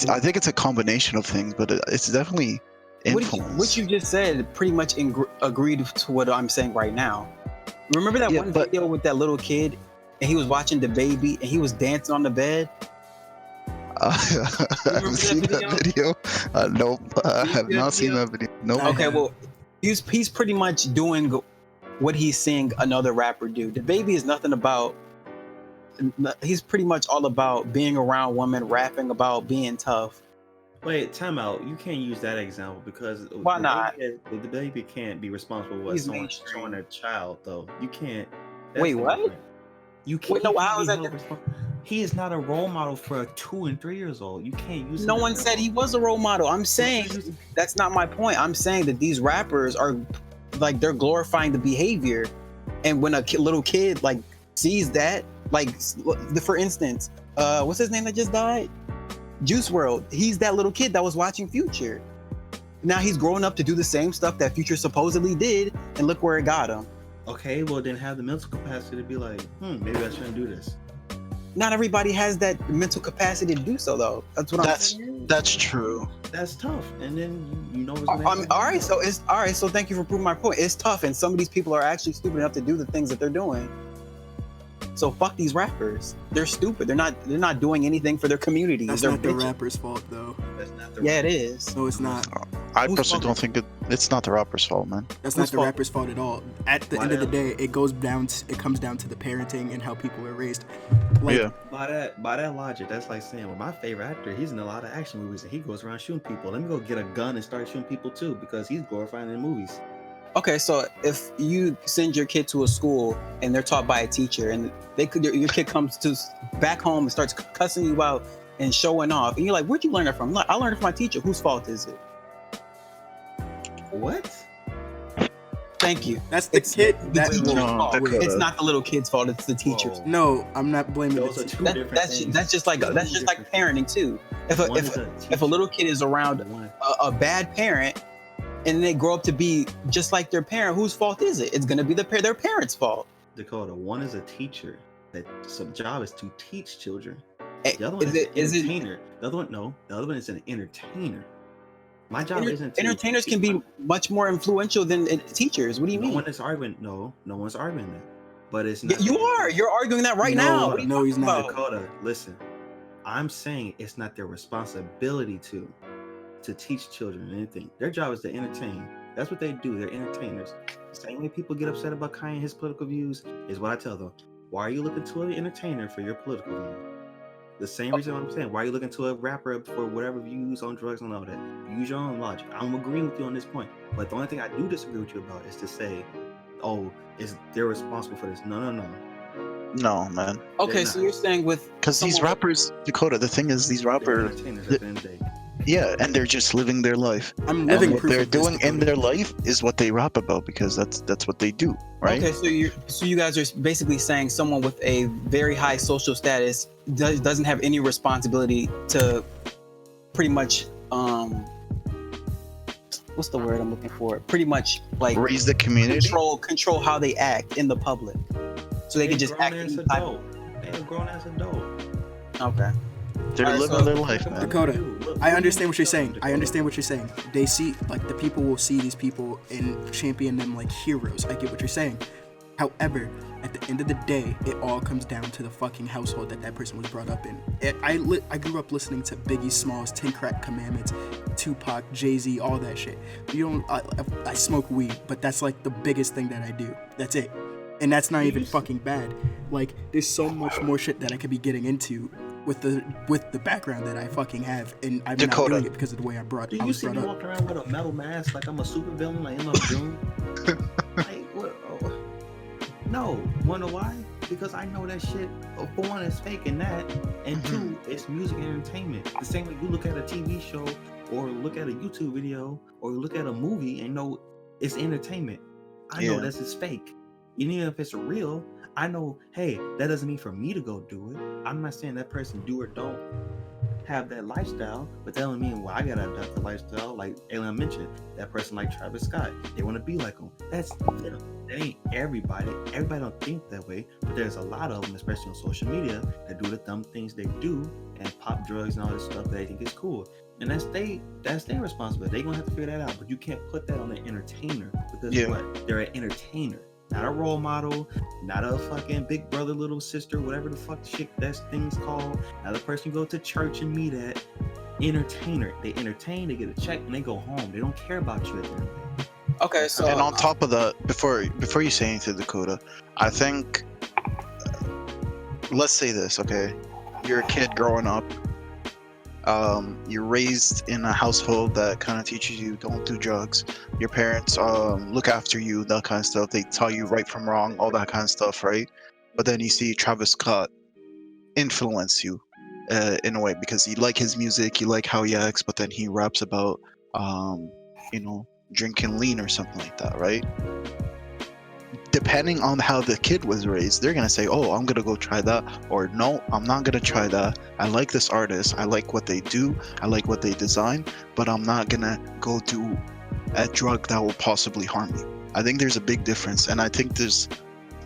I think it's a combination of things, but it's definitely influence. What you just said pretty much agreed to what I'm saying right now. Remember that one video with that little kid, and he was watching the baby, and he was dancing on the bed. I haven't seen that video. Nope, I have not seen that video. Nope. Okay, well, he's pretty much doing what he's seeing another rapper do. The baby is nothing about. He's pretty much all about being around women, rapping about being tough. Wait, time out. You can't use that example because why not? The baby can't be responsible for what someone showing a child, though. You can't. Wait, what? Different. You can't. Wait, no, how is that? He is not a role model for 2 and 3 years old. You can't use. No one said he was a role model. I'm saying that's not my point. I'm saying that these rappers are like they're glorifying the behavior, and when a little kid like sees that, like for instance, what's his name that just died? Juice WRLD. He's that little kid that was watching Future. Now he's growing up to do the same stuff that Future supposedly did, and look where it got him. Okay, well then have the mental capacity to be like, maybe I shouldn't do this. Not everybody has that mental capacity to do so, though. That's what I'm saying. That's true. That's tough, and then you know what's all right. So it's all right. So thank you for proving my point. It's tough, and some of these people are actually stupid enough to do the things that they're doing. So fuck these rappers. They're stupid. They're not doing anything for their communities. That's not the rapper's fault, though. That's not the it is. No, it's not. I personally don't think it's not the rapper's fault, man. That's not the rapper's fault at all. At the end of the day, it comes down to the parenting and how people are raised. Like, yeah. By that logic, that's like saying, well, my favorite actor, he's in a lot of action movies and he goes around shooting people. Let me go get a gun and start shooting people too because he's glorifying in movies. Okay, so if you send your kid to a school and they're taught by a teacher, and your kid comes to back home and starts cussing you out and showing off, and you're like, "Where'd you learn that from?" Like, I learned it from my teacher. Whose fault is it? What? Thank you. That's the kid. It's not the little kid's fault. It's the teacher's. No, I'm not blaming. Those are two different things. That's just like parenting too. If a little kid is around a bad parent, and they grow up to be just like their parent, whose fault is it? It's going to be their parents' fault. Dakota, one is a teacher. That some job is to teach children. The other one is an entertainer. The other one is an entertainer. My job isn't. Entertainers can be much more influential than teachers. What do you mean? No one is arguing. No one's arguing that. But it's not. You are. You're arguing that right now. No, he's not. Dakota, listen. I'm saying it's not their responsibility to teach children anything. Their job is to entertain. That's what they do. They're entertainers. The same way people get upset about Kanye and his political views is what I tell them. Why are you looking to an entertainer for your political view? The same reason I'm saying. Why are you looking to a rapper for whatever views on drugs and all that? Use your own logic. I'm agreeing with you on this point. But the only thing I do disagree with you about is to say, they're responsible for this. No. No, man. Okay, so you're saying because these rappers, Dakota, the thing is, these rappers, entertainers at the end of the day. Yeah, and they're just living their life. I'm living what they're doing in their life is what they rap about because that's what they do, right? Okay, so you guys are basically saying someone with a very high social status doesn't have any responsibility to pretty much what's the word I'm looking for? Pretty much like raise the community, control how they act in the public, so they can just act. They're a grown ass adult. Okay. They're living their life, man. Dakota, I understand what you're saying. They see, like, the people will see these people and champion them like heroes. I get what you're saying. However, at the end of the day, it all comes down to the fucking household that person was brought up in. I grew up listening to Biggie Smalls, 10 Crack Commandments, Tupac, Jay-Z, all that shit. I smoke weed, but that's like the biggest thing that I do. That's it. And that's not even fucking bad. Like, there's so much more shit that I could be getting into with the background that I fucking have, and I'm not doing it because of the way I was brought up. Do you see me walking around with a metal mask like I'm a super villain, like I'm a Doom? Like, what? Oh. No. Wanna know why? Because I know that shit, for one, is fake and that, and two, it's music and entertainment. The same way you look at a TV show, or look at a YouTube video, or look at a movie and know it's entertainment. I know this is fake. And even if it's real, I know, hey, that doesn't mean for me to go do it. I'm not saying that person do or don't have that lifestyle, but that doesn't mean, well, I gotta adopt the lifestyle. Like Alien mentioned, that person like Travis Scott, they want to be like him. That ain't everybody. Everybody don't think that way, but there's a lot of them, especially on social media, that do the dumb things they do and pop drugs and all this stuff that they think is cool. And that's their responsibility. They gonna have to figure that out. But you can't put that on an entertainer because what? They're an entertainer. not a role model, not a fucking big brother, little sister, whatever the fuck shit that thing's called, not the person you go to church and meet at. Entertainer. They entertain, they get a check, and they go home. They don't care about you at the end of the day. Okay, so And on top of that, before you say anything, Dakota, I think let's say this, okay? You're a kid growing up. You're raised in a household that kind of teaches you don't do drugs. Your parents look after you, that kind of stuff. They tell you right from wrong, all that kind of stuff, right? But then you see Travis Scott influence you in a way because you like his music, you like how he acts, but then he raps about, drinking lean or something like that, right? Depending on how the kid was raised, they're gonna say, "Oh, I'm gonna go try that," or "No, I'm not gonna try that. I like this artist. I like what they do. I like what they design, but I'm not gonna go do a drug that will possibly harm me." I think there's a big difference, and I think there's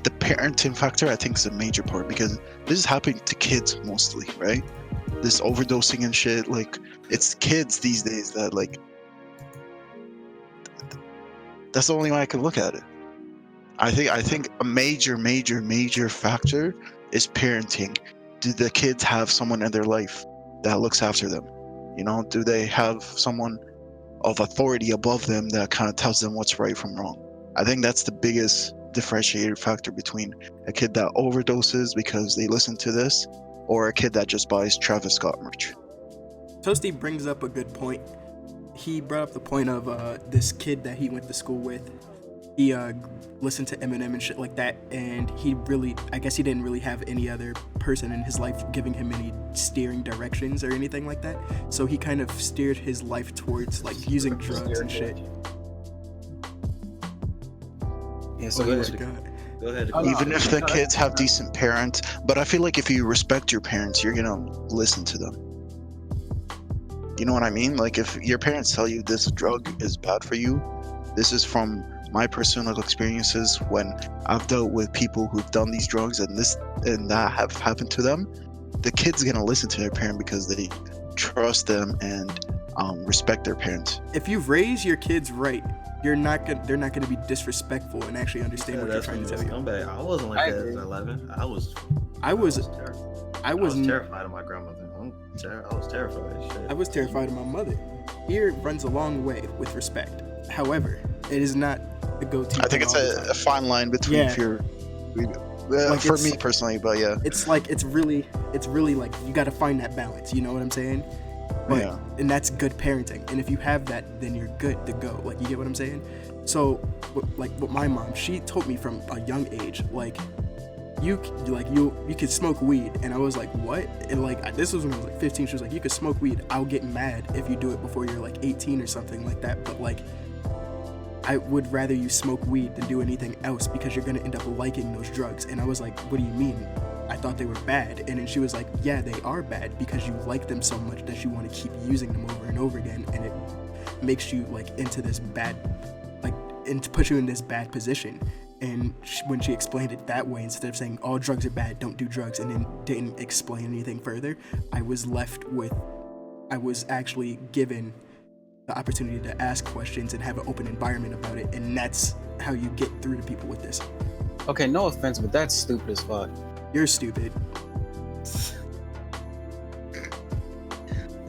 the parenting factor. I think is a major part because this is happening to kids mostly, right? This overdosing and shit. Like it's kids these days that like. That's the only way I can look at it. I think a major factor is parenting. Do the kids have someone in their life that looks after them? Do they have someone of authority above them that kind of tells them what's right from wrong? I think that's the biggest differentiator factor between a kid that overdoses because they listen to this or a kid that just buys Travis Scott merch. Toasty brings up a good point. He brought up the point of this kid that he went to school with. He listened to Eminem and shit like that, and I guess he didn't really have any other person in his life giving him any steering directions or anything like that. So he kind of steered his life towards like using drugs and shit. Yeah, so Go he was. ahead. Go ahead. Even if the kids have decent parents, but I feel like if you respect your parents, you're gonna listen to them. You know what I mean? Like if your parents tell you this drug is bad for you, this is from my personal experiences when I've dealt with people who've done these drugs and this and that have happened to them. The kid's gonna listen to their parent because they trust them and respect their parents. If you raise your kids right, they're not gonna be disrespectful and actually understand what you're trying to tell you. I wasn't like that at 11. I was terrified of my grandmother. I was terrified of shit. I was terrified of my mother. Here runs a long way with respect. However, it is not the go-to. I think it's a fine line between if you're, for me personally, but yeah. It's really like you got to find that balance. You know what I'm saying? But, yeah. And that's good parenting. And if you have that, then you're good to go. Like you get what I'm saying? So, with my mom, she told me from a young age, like. You could smoke weed, and I was like, what? And like this was when I was like 15. She was like, you could smoke weed. I'll get mad if you do it before you're like 18 or something like that. But like, I would rather you smoke weed than do anything else because you're gonna end up liking those drugs. And I was like, what do you mean? I thought they were bad. And then she was like, yeah, they are bad because you like them so much that you want to keep using them over and over again, and it makes you like into this bad, and puts you in this bad position. And when she explained it that way, instead of saying all drugs are bad, don't do drugs, and then didn't explain anything further, I was actually given the opportunity to ask questions and have an open environment about it, and that's how you get through to people with this. Okay, no offense, but that's stupid as fuck. You're stupid.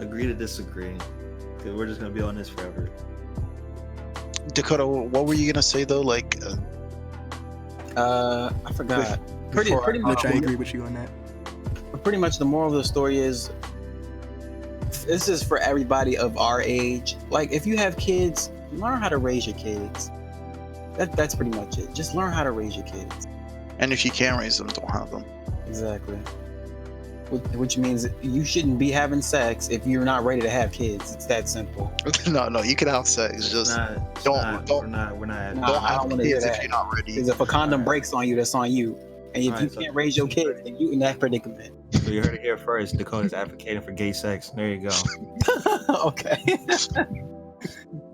Agree to disagree. Because we're just going to be on this forever. Dakota, what were you going to say though? Like... I forgot. Pretty much, I agree with you on that. Pretty much, the moral of the story is, this is for everybody of our age. Like, if you have kids, learn how to raise your kids. That's pretty much it. Just learn how to raise your kids. And if you can't raise them, don't have them. Exactly. Which means you shouldn't be having sex if you're not ready to have kids. It's that simple. No, you can have sex. Just don't have kids if you're not ready. Because if a condom breaks on you, that's on you. And if you can't raise your kids, then you're in that predicament. So you heard it here first. Dakota's advocating for gay sex. There you go. Okay.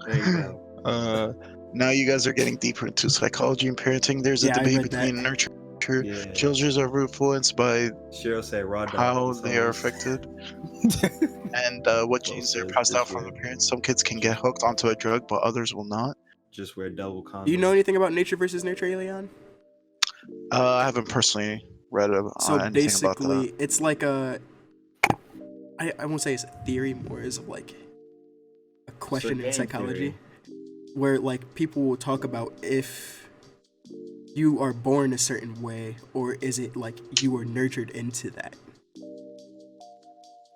There you go. Now you guys are getting deeper into psychology and parenting. There's a debate between nurture. Children are influenced by how they are affected and what genes are passed out from the parents. Some kids can get hooked onto a drug, but others will not. Just wear double condoms. Do you know anything about nature versus nurture, Leon? I haven't personally read So anything about that. basically, it's like I won't say it's a theory, more is like a question in game psychology, theory. where like people will talk about if you are born a certain way, or is it like you were nurtured into that.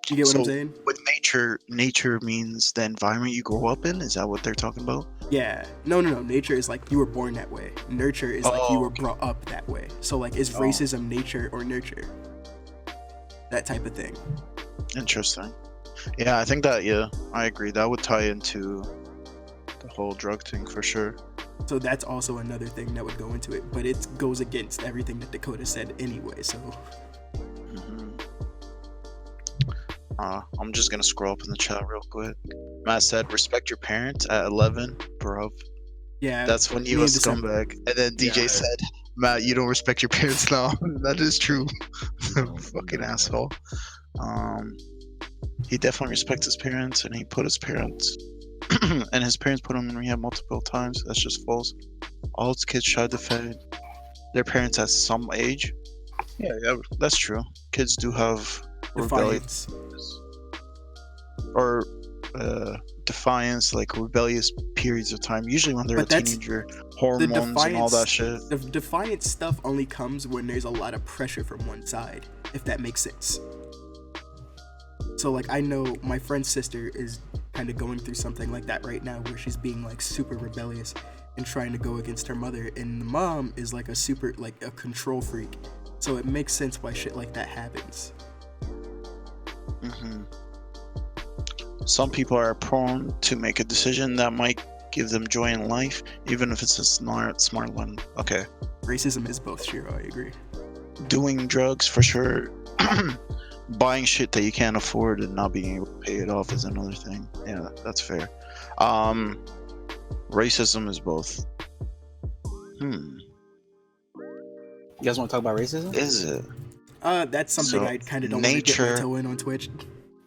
You get what I'm saying? With nature means the environment you grow up in. Is that what they're talking about? Yeah. No. Nature is like you were born that way. Nurture is like you were brought up that way. So like, is racism nature or nurture? That type of thing. Interesting. Yeah, I think that. Yeah, I agree. That would tie into the whole drug thing for sure. So that's also another thing that would go into it, but it goes against everything that Dakota said anyway. So. I'm just gonna scroll up in the chat real quick. Matt said, "Respect your parents at 11, bro." Yeah. That's when you a scumbag. And then DJ said, "Matt, you don't respect your parents now." That is true. Fucking asshole. He definitely respects his parents, and he put his parents, and his parents put him in rehab multiple times. That's just false. All his kids try to defend their parents at some age. Yeah, that's true. Kids do have defiance or defiance, like rebellious periods of time, usually when they're a teenager. Hormones and all that shit. The defiance stuff only comes when there's a lot of pressure from one side, if that makes sense. So like, I know my friend's sister is kind of going through something like that right now, where she's being like super rebellious and trying to go against her mother, and the mom is like a super, like a control freak. So it makes sense why shit like that happens. Some people are prone to make a decision that might give them joy in life, even if it's a smart one. Okay. Racism is both, Shiro, I agree. Doing drugs, for sure. Buying shit that you can't afford and not being able to pay it off is another thing. Yeah, that's fair. Racism is both. You guys want to talk about racism? Is it? That's something I kind of don't want to get my toe in on Twitch.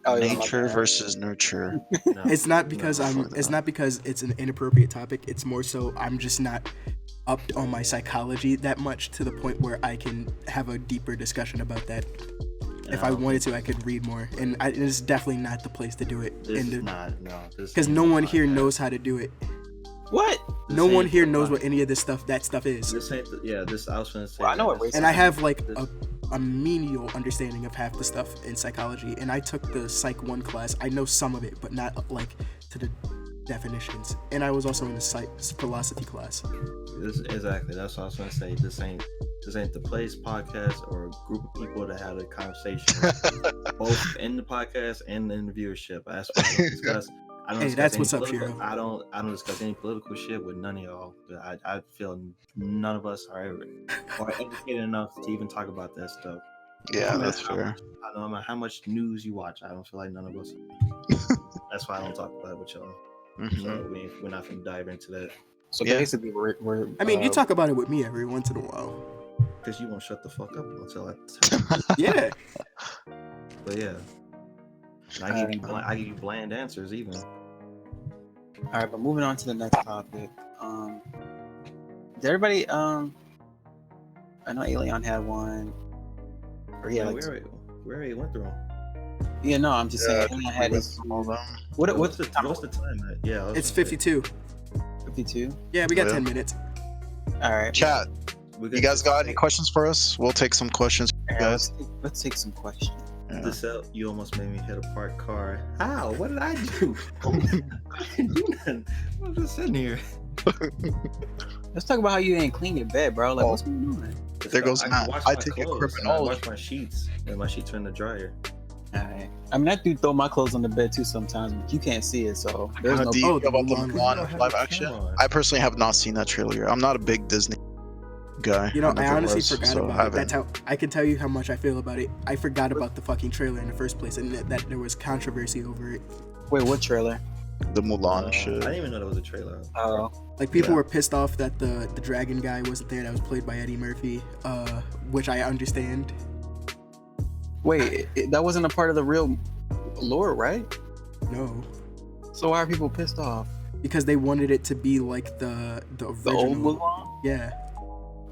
Nature versus nurture. No, it's not because it's not because it's an inappropriate topic. It's more so I'm just not up on my psychology that much to the point where I can have a deeper discussion about that. If I wanted to, I could read more, and it's definitely not the place to do it. Because no one here knows how to do it. What? No one here knows what any of this stuff is. This ain't this I was gonna say. Well, I know what racism is. And I have like a menial understanding of half the stuff in psychology, and I took the Psych 1 class. I know some of it, but not like to the definitions. And I was also in the philosophy class. Exactly. That's what I was gonna say. This ain't the place podcast or a group of people that had a conversation, both in the podcast and in the viewership. That's what I don't discuss. That's what's up, Shiro. I don't discuss any political shit with none of y'all. I feel none of us are educated enough to even talk about that stuff. Yeah, that's fair. I don't know how much news you watch. I don't feel like none of us. That's why I don't talk about it with y'all. So we're not gonna dive into that. So basically, we're I mean, you talk about it with me every once in a while. Because you won't shut the fuck up until I yeah. But yeah. I give you bland answers even. All right, but moving on to the next topic. Did everybody? I know Elion had one. Or we already went through them. Yeah, no, I'm just saying. Elion had his. What's the time? Yeah, it's 52. 52. Yeah, we got 10 minutes. All right. Chat. You guys got any questions for us? We'll take some questions. Guys, let's take some questions. Yeah. This out, you almost made me hit a parked car. How? What did I do? I didn't do nothing. I'm just sitting here. Let's talk about how you didn't clean your bed, bro. Like, what's going on? There goes Matt. I take your I wash my sheets, and my sheets are in the dryer. Alright. I mean, I do throw my clothes on the bed too sometimes, but you can't see it, so there's no. Do you know about the Mulan live action? I personally have not seen that trailer. I'm not a big Disney guy. You know, I honestly forgot about it. That's how I can tell you how much I feel about it. I forgot about the fucking trailer in the first place, and that there was controversy over it. Wait, what trailer? The Mulan shit. I didn't even know there was a trailer. Oh. Like, people were pissed off that the dragon guy wasn't there. That was played by Eddie Murphy, which I understand. Wait, that wasn't a part of the real lore, right? No. So why are people pissed off? Because they wanted it to be like the original. The old Mulan? Yeah.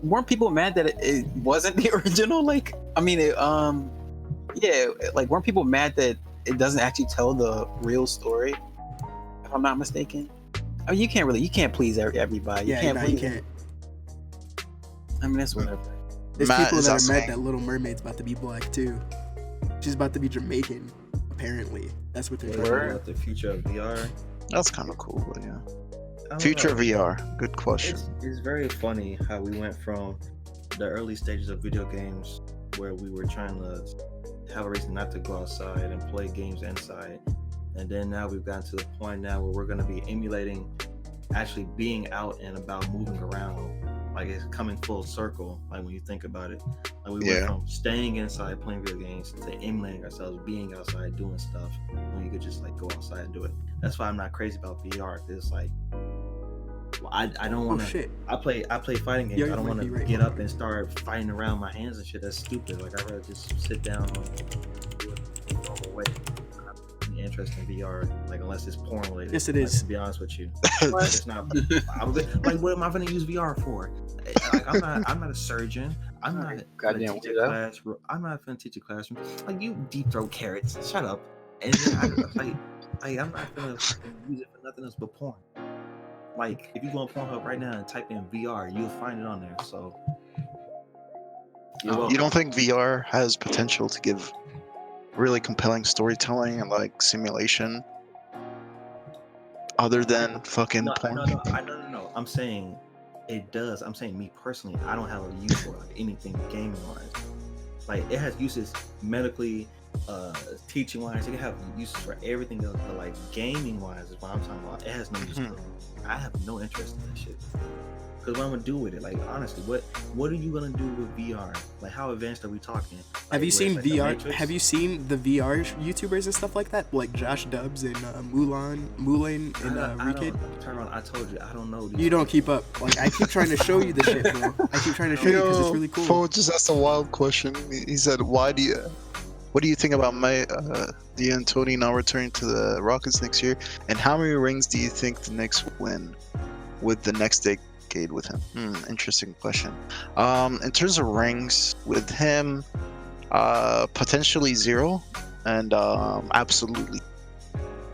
weren't people mad that it wasn't the original? Like, I mean, yeah, like weren't people mad that it doesn't actually tell the real story? If I'm not mistaken. I mean, you can't please everybody. Yeah, you can't. I mean, that's whatever. There's Matt, people is that that are mad saying- that Little Mermaid's about to be black too. She's about to be Jamaican, apparently. That's what they're What talking about. about the future of VR? That's kind of cool, but yeah. I don't Future know. VR. Good question. It's very funny how we went from the early stages of video games where we were trying to have a reason not to go outside and play games inside, and then now we've gotten to the point now where we're going to be emulating actually being out and about, moving around. Like, it's coming full circle, like when you think about it. Like, we went from staying inside playing video games to emulating ourselves being outside doing stuff when you could just like go outside and do it. That's why I'm not crazy about VR. It's like, well, I don't want to. shit. I play fighting games. Yeah, I you don't might want be to right. get up and start fighting around my hands and shit. That's stupid. Like, I'd rather just sit down and do it the normal way. I'm not really interested in VR, like, unless it's porn related. Yes, it Like, is. to be honest with you, it's not. Like, what am I going to use VR for? Like, I'm not a surgeon. I'm not Goddamn gonna teach a weirdo. classroom. I'm not going to teach a classroom. Like, you deep throat carrots. Shut up. And then I'm not going to use it for nothing else but porn. Like, if you go on Pornhub right now and type in VR, you'll find it on there. So, you're welcome. You don't think VR has potential to give really compelling storytelling and like simulation other than fucking porn? No. I'm saying it does. I'm saying me personally, I don't have a use for like anything gaming wise. Like, it has uses medically, teaching wise. It can have uses for everything else, but like gaming wise is what I'm talking about. It has no use for it. I have no interest in that shit. Because what I'm gonna do with it? Like, honestly, what are you gonna do with VR? Like, how advanced are we talking? Like, Have you where seen it's like the VR? Matrix? Have you seen the VR YouTubers and stuff like that? Like Josh Dubs and Mulan and Rekid? Turn around. I told you, I don't know. These You don't keep up. Like, I keep trying to show you the shit, bro. I keep trying to show you because it's really cool. Fo just asked a wild question. He said, what do you think about D'Antoni now returning to the Rockets next year? And how many rings do you think the Knicks win with the next decade with him? Interesting question. In terms of rings with him, potentially 0, and absolutely.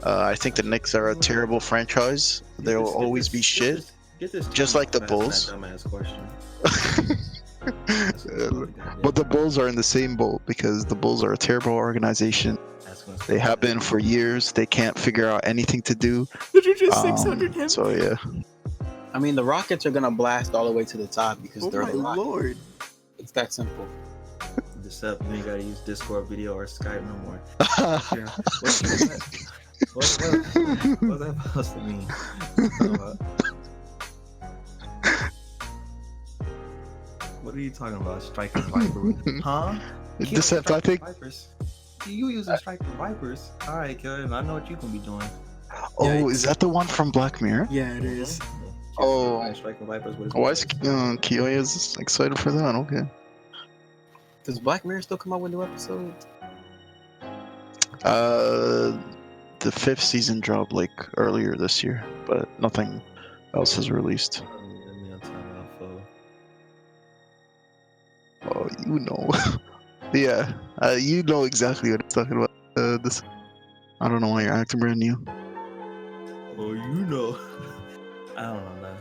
I think the Knicks are a terrible franchise. They will always be shit. Get this just like the Bulls. Dumbass question. But the Bulls are in the same boat because the Bulls are a terrible organization. They have been for years. They can't figure out anything to do. Did you just 600 him? So yeah. I mean, the Rockets are gonna blast all the way to the top because Oh they're my the Rockets. lord. It's that simple. Except you ain't gotta use Discord video or Skype no more. What's that supposed to mean? What are you talking about? Striking Viper? Huh? Deceptive, I think. Vipers. You using Striking Vipers? Alright, Kevin, I know what you can be doing. Oh, is that the one from Black Mirror? Yeah, it is. Oh. Striking Vipers with his Why is vipers. Kiyoya's excited for that? Okay. Does Black Mirror still come out with new episodes? The 5th season dropped like earlier this year, but nothing else has released. Let me on time out, fool. Oh, you know. Yeah, you know exactly what I'm talking about. This. I don't know why you're acting brand new. Oh, you know. I don't know, man.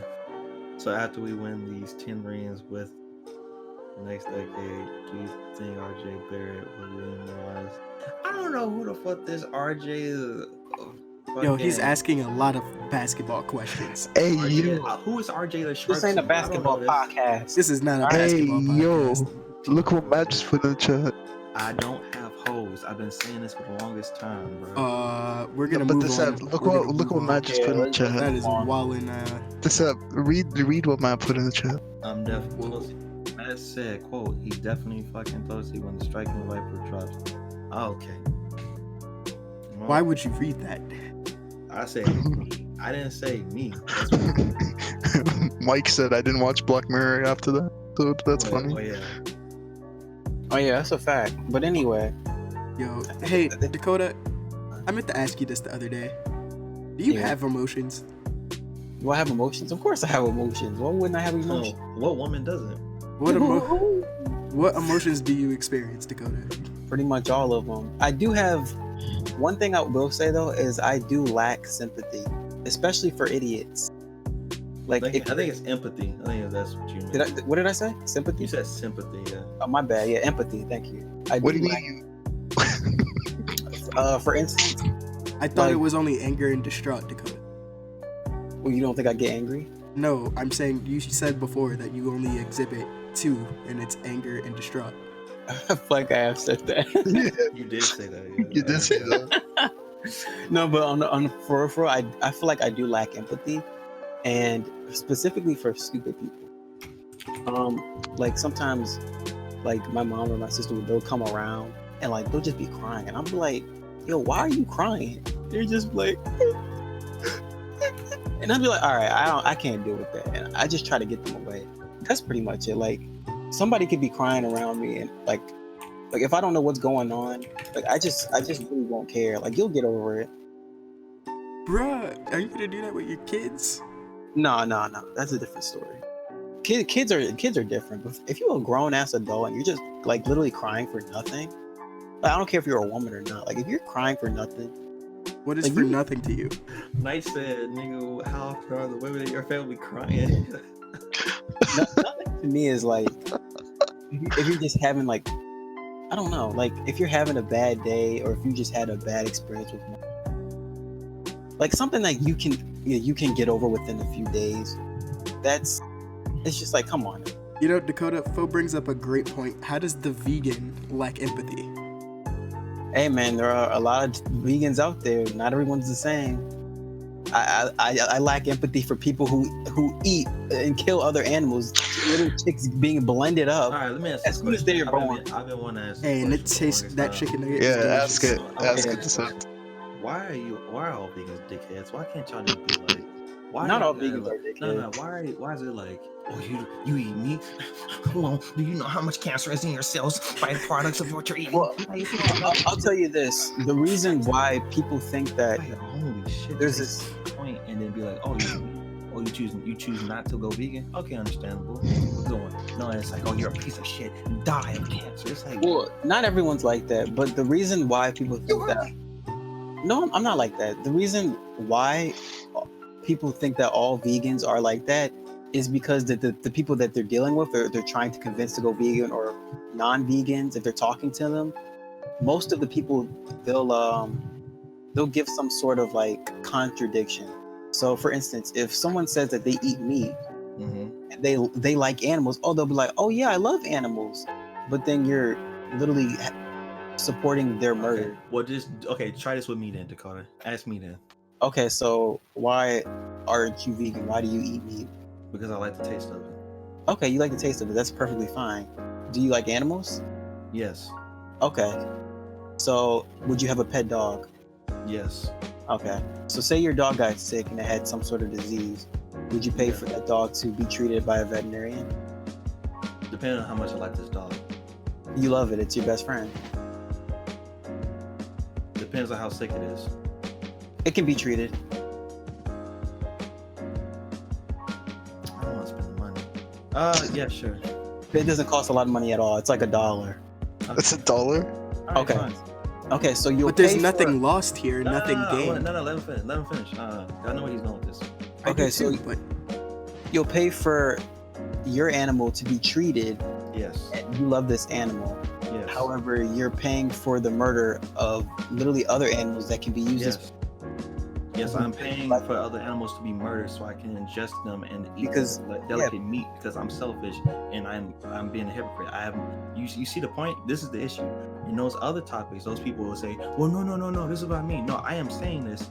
So after we win these 10 rings with the next decade, do you think RJ Barrett will win more? I don't know who the fuck this RJ is. Yo, he's asking a lot of basketball questions. Hey, RJ, you. who is RJ the This ain't a basketball podcast. This is not a Hey, basketball yo. podcast. Look what Matt just put in the chat. I don't have hoes. I've been saying this for the longest time, bro. We're gonna But move this on. look We're what gonna look move what Matt on. just put in the Yeah, chat. That is wallin'. This read what Matt put in the chat. I'm definitely. Matt said, "quote He's definitely fucking thirsty when the striking viper drops." Okay. Well, Why would you read that? I said me. I didn't say me. That's what Mike said I didn't watch Black Mirror after that, so that's funny. Oh yeah. Oh yeah, that's a fact. But anyway, Yo, hey Dakota, I meant to ask you this the other day. Do you Yeah. have emotions? do I have emotions? Of course I have emotions. Why wouldn't I have No, emotions? what woman doesn't? What emotions do you experience, Dakota? Pretty much all of them. I do have one thing I will say though is I do lack sympathy, especially for idiots. Like I think it's empathy. I think that's what you meant. What did I say? Sympathy? You said sympathy, yeah. Oh, my bad. Yeah, empathy. Thank you. What do you mean? For instance, I thought it was only anger and distraught, Dakota. Well, you don't think I get angry? No, I'm saying you said before that you only exhibit two, and it's anger and distraught. I feel like I have said that. You did say that. Yeah. You did say that. No, but on for real, I feel like I do lack empathy, and specifically for stupid people. Like sometimes, like my mom or my sister, they'll come around and like they'll just be crying, and I'll be like, "Yo, why are you crying?" They're just like, and I'll be like, "All right, I can't deal with that," and I just try to get them away. That's pretty much it. Like somebody could be crying around me, and like if I don't know what's going on, like I just really won't care. Like you'll get over it. Bruh, are you gonna do that with your kids? No, that's a different story. Kids are different. But if you're a grown ass adult and you're just like literally crying for nothing, like, I don't care if you're a woman or not. Like if you're crying for nothing, what is like, for nothing to you? Knight said, "Nigga, how often are the women in your family crying?" nothing to me is like if you're just having like, I don't know, like if you're having a bad day or if you just had a bad experience with like something that you can get over within a few days. It's just like, come on. You know, Dakota, Fo brings up a great point. How does the vegan lack empathy? Hey man, there are a lot of vegans out there. Not everyone's the same. I lack empathy for people who eat and kill other animals. Little chicks being blended up. All right, let me ask as soon as they're born. I've been wanting to ask. Hey, and it tastes that chicken nugget. Yeah, is delicious. ask it. So. Why are all vegans dickheads? Why can't y'all just be like? Why Not all you vegans like, are dickheads. No. Why is it like? Oh, you eat meat? Well, do you know how much cancer is in your cells by the products of what you're eating? Well, I'll tell you this: the reason why people think that Like, holy shit, there's this point, and then be like, you choose not to go vegan? Okay, understandable. We're going. No, it's like, oh, you're a piece of shit. Die of cancer. It's like, well, not everyone's like that, but the reason why people think that. No, I'm not like that. The reason why people think that all vegans are like that is because the people that they're dealing with, or they're trying to convince to go vegan, or non-vegans, if they're talking to them, most of the people they'll give some sort of like contradiction. So for instance, if someone says that they eat meat and they like animals, they'll be like, oh yeah, I love animals, but then you're literally supporting their murder. Well, try this with me then, Dakota. Ask me then. Okay, so why aren't you vegan? Why do you eat meat? Because I like the taste of it. Okay, you like the taste of it. That's perfectly fine. Do you like animals? Yes. Okay. So would you have a pet dog? Yes. Okay. So say your dog got sick and it had some sort of disease. Would you pay for that dog to be treated by a veterinarian? Depending on how much I like this dog. You love it. It's your best friend. Depends on how sick it is. It can be treated. I don't want to spend the money. Yeah, sure. It doesn't cost a lot of money at all. It's like $1. That's $1? All right, Okay. fine. Okay, so you'll But there's pay nothing lost here, nothing gained. No, let him finish. I know where he's going with this. I Okay, do so too, but you'll pay for your animal to be treated, Yes. and you love this animal. Yes. However, you're paying for the murder of literally other animals that can be used as Yes, I'm paying for other animals to be murdered so I can ingest them and eat Because- like delicate meat because I'm selfish and I'm being a hypocrite. You see the point? This is the issue. In those other topics, those people will say, well, no, this is what I mean. No, I am saying this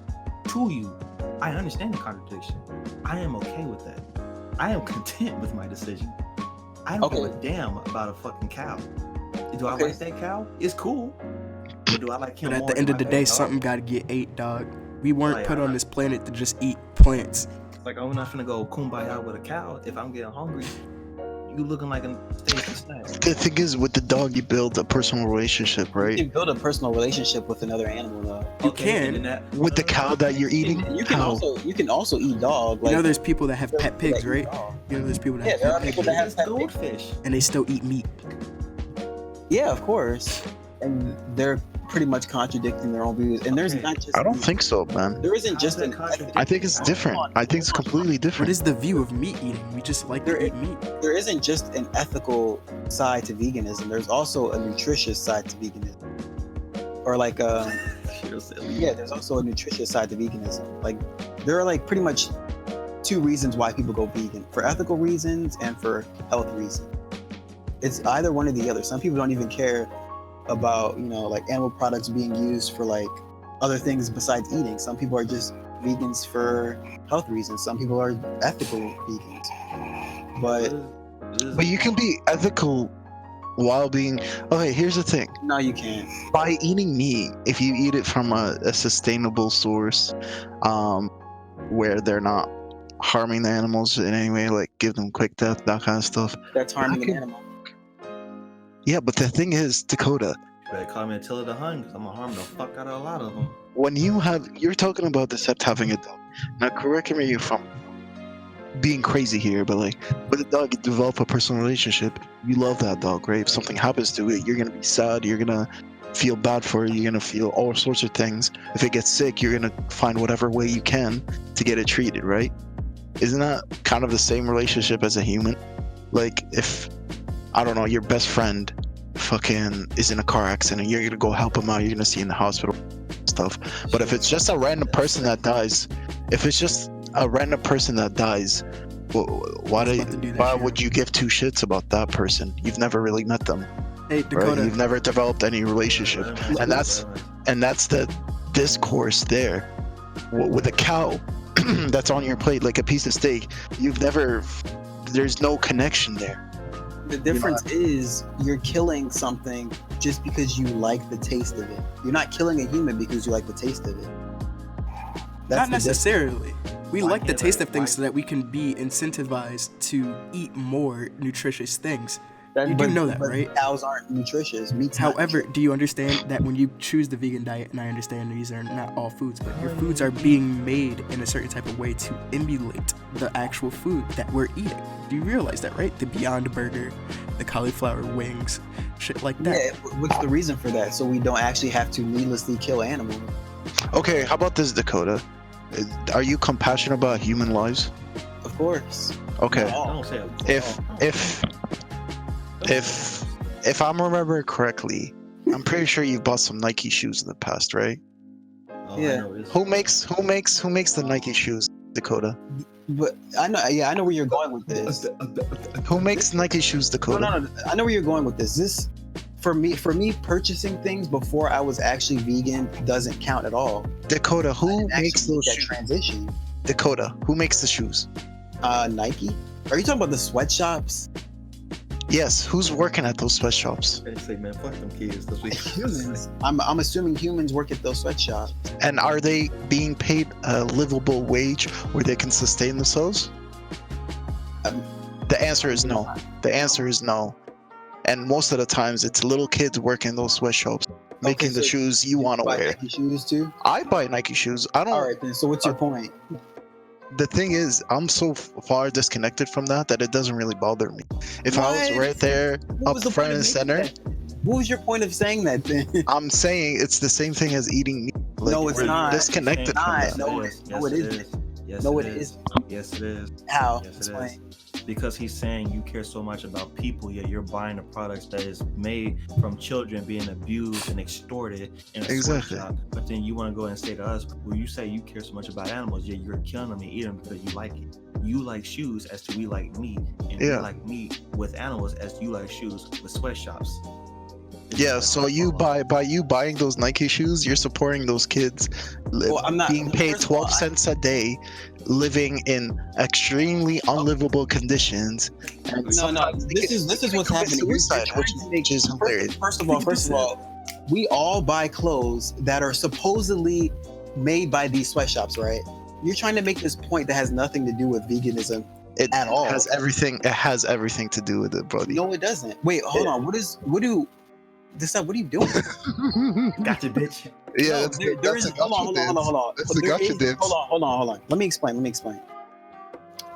to you. I understand the contradiction. I am okay with that. I am content with my decision. I don't give a damn about a fucking cow. Do I like that cow? It's cool. But do I like him at more the than end of my the pet day, dog? something gotta get ate, dog. We weren't Like, put on this planet to just eat plants. Like, I'm not finna go kumbaya with a cow if I'm getting hungry. You You looking like a Stacy snack. The thing is, with the dog, you build a personal relationship, You right? can build a personal relationship with another animal, though. You Okay, can. and then that- With the cow that you're eating, You can how? also eat dog. You know, like, there's people that have there's pet people pigs, that eat right? dog. You know, there's people that Yeah, have there are pet people pigs, that have It's pet pigs. goldfish. and they still eat meat. Yeah, of course. And they're pretty much contradicting their own views. And there's Okay. not just. I don't think so, man. There isn't How's just that an. contradicting? I think it's different. I think it's completely What different. is the view of meat eating? We just like to eat meat. There isn't just an ethical side to veganism. There's also a nutritious side to veganism. Or like You're silly. yeah, there's also a nutritious side to veganism. Like there are like pretty much two reasons why people go vegan: for ethical reasons and for health reasons. It's either one or the other. Some people don't even care about, like animal products being used for like other things besides eating. Some people are just vegans for health reasons. Some people are ethical vegans. But But you can be ethical while being. Okay, here's the thing. no, you can't. By eating meat, if you eat it from a sustainable source, where they're not harming the animals in any way, like give them quick death, that kind of stuff. That's harming an can- animal. Yeah, but the thing is, Dakota, better call me Attila the Hun, because I'm gonna harm the fuck out of a lot of them. when you're talking about the Sept having a dog. Now, correct me if I'm being crazy here, but like with a dog, you develop a personal relationship. You love that dog, right? If something happens to it, you're gonna be sad. You're gonna feel bad for it. You're gonna feel all sorts of things. If it gets sick, you're gonna find whatever way you can to get it treated, right? Isn't that kind of the same relationship as a human? Like if, I don't know, your best friend fucking is in a car accident, you're gonna go help him out. You're gonna see him in the hospital, stuff. But if it's just a random person that dies, why I was about to do that why shit. would you give two shits about that person? You've never really met them, Hey, right? Dakota. You've never developed any relationship, and that's the discourse there. With a cow that's on your plate like a piece of steak, there's no connection there. The difference is you're killing something just because you like the taste of it. You're not killing a human because you like the taste of it. Not the necessarily. We Why like the can't taste I- of things why- so that we can be incentivized to eat more nutritious things. That, You do know that, but right? Cows aren't nutritious. Meat's not However, do you understand that when you choose the vegan diet, and I understand these are not all foods, but your foods are being made in a certain type of way to emulate the actual food that we're eating? Do you realize that, right? The Beyond Burger, the cauliflower wings, shit like that. Yeah, what's the reason for that? So we don't actually have to needlessly kill animals. Okay, how about this, Dakota? Are you compassionate about human lives? Of course. Okay. Not all. Don't say If I'm remembering correctly, I'm pretty sure you've bought some Nike shoes in the past, right? Yeah. Who makes the Nike shoes, Dakota? But I know where you're going with this. Who makes Nike shoes, Dakota? No. I know where you're going with this. This, for me, purchasing things before I was actually vegan doesn't count at all. Dakota, I who didn't makes actually those make that shoes? transition? Dakota, who makes the shoes? Nike. Are you talking about the sweatshops? Yes, who's working at those sweatshops? They say, man, fuck them kids this week. Humans. I'm assuming humans work at those sweatshops. And are they being paid a livable wage where they can sustain themselves? The answer is no. The answer is no. And most of the times, it's little kids working in those sweatshops, making the so shoes you want to buy wear. Nike shoes too. I buy Nike shoes. I don't. All right then. So what's your point? The thing is, I'm so far disconnected from that it doesn't really bother me. If I was What? right there, What up was the front point and of center, making that? What was your point of saying that then? I'm saying it's the same thing as eating meat. Like, No, it's we're not. disconnected It's from not. that. No, it isn't. Yes, No, it it is. Yes, it is. How? Yes, it Explain. is. Because he's saying you care so much about people, yet you're buying the products that is made from children being abused and extorted in a Exactly. sweatshop. But then you want to go and say to us, well, you say you care so much about animals, yet you're killing them and eating them because you like it. You like shoes as to we like meat, and we Yeah. like meat with animals as you like shoes with sweatshops. Yeah, so you by you buying those Nike shoes, you're supporting those kids Well, I'm not being paid first of all, 12 cents a day, living in extremely unlivable conditions. And No. sometimes they This is even what's commit happening. You're suicide, trying which to make- is hilarious. First of all, we all buy clothes that are supposedly made by these sweatshops, right? You're trying to make this point that has nothing to do with veganism. It At all. has everything. It has everything to do with it, buddy. No, it doesn't. Wait, hold on. What are you doing? Gotcha, bitch. Yeah, No, there is. Hold on. That's the gotcha dance. Hold on. Let me explain.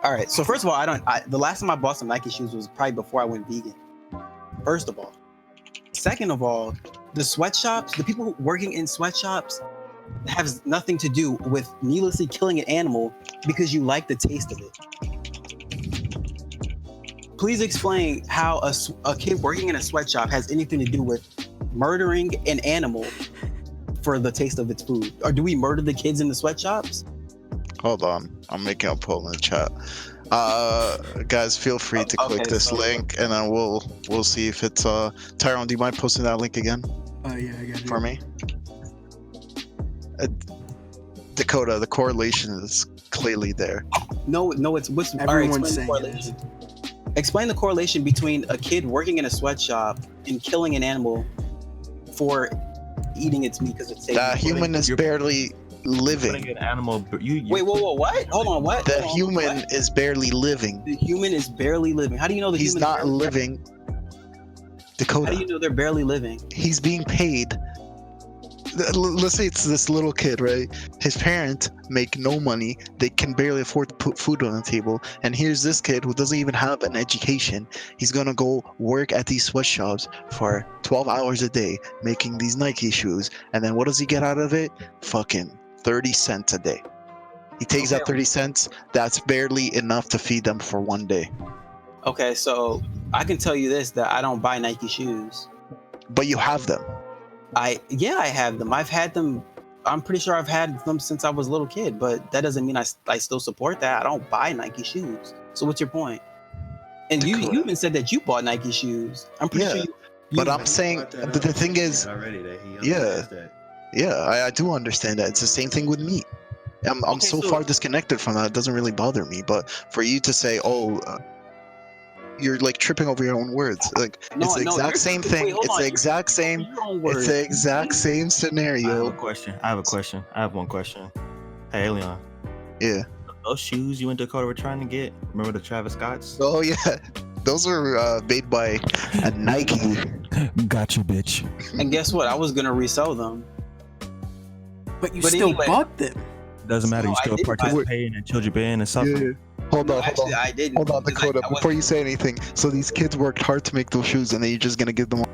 All right. So first of all, the last time I bought some Nike shoes was probably before I went vegan. First of all. Second of all, the sweatshops, the people working in sweatshops has nothing to do with needlessly killing an animal because you like the taste of it. Please explain how a kid working in a sweatshop has anything to do with murdering an animal for the taste of its food. Or do we murder the kids in the sweatshops? Hold on, I'm making a poll in the chat. Guys, feel free to click this link, and then we'll see if it's Tyrone. Do you mind posting that link again? Yeah, I got it. For me. Dakota, the correlation is clearly there. No, it's what's Everyone's explain saying the correlation. Explain the correlation between a kid working in a sweatshop and killing an animal for eating its meat because it's safe. The human is barely living. Putting an animal. Wait, whoa, what? Hold on, what? The human is barely living. The human is barely living. How do you know He's not living? Dakota. How do you know they're barely living? He's being paid. Let's say it's this little kid, right? His parents make no money. They can barely afford to put food on the table. And here's this kid who doesn't even have an education. He's gonna go work at these sweatshops for 12 hours a day, making these Nike shoes. And then what does he get out of it? Fucking 30 cents a day. He takes that 30 cents. That's barely enough to feed them for one day. Okay, so I can tell you this, that I don't buy Nike shoes. But you have them. I have them. I've had them. I'm pretty sure I've had them since I was a little kid, but that doesn't mean I still support that. I don't buy Nike shoes. So what's your point? And you even said that you bought Nike shoes. I'm pretty sure you but I'm saying, but the thing is, I do understand that. It's the same thing with meat. I'm so far disconnected from that. It doesn't really bother me. But for you to say, you're like tripping over your own words. Like it's the exact same thing. It's the exact same. It's the exact same scenario. I have a question. I have one question. Hey, Leon. Yeah. Those shoes you and Dakota were trying to get. Remember the Travis Scotts? Oh yeah. Those were made by a Nike. Gotcha, bitch. And guess what? I was gonna resell them. But still bought them. Doesn't matter. You still participating in children and suffering. Yeah. Hold on, I didn't. Hold on, Dakota. Before you say anything, so these kids worked hard to make those shoes, and then you're just gonna give them.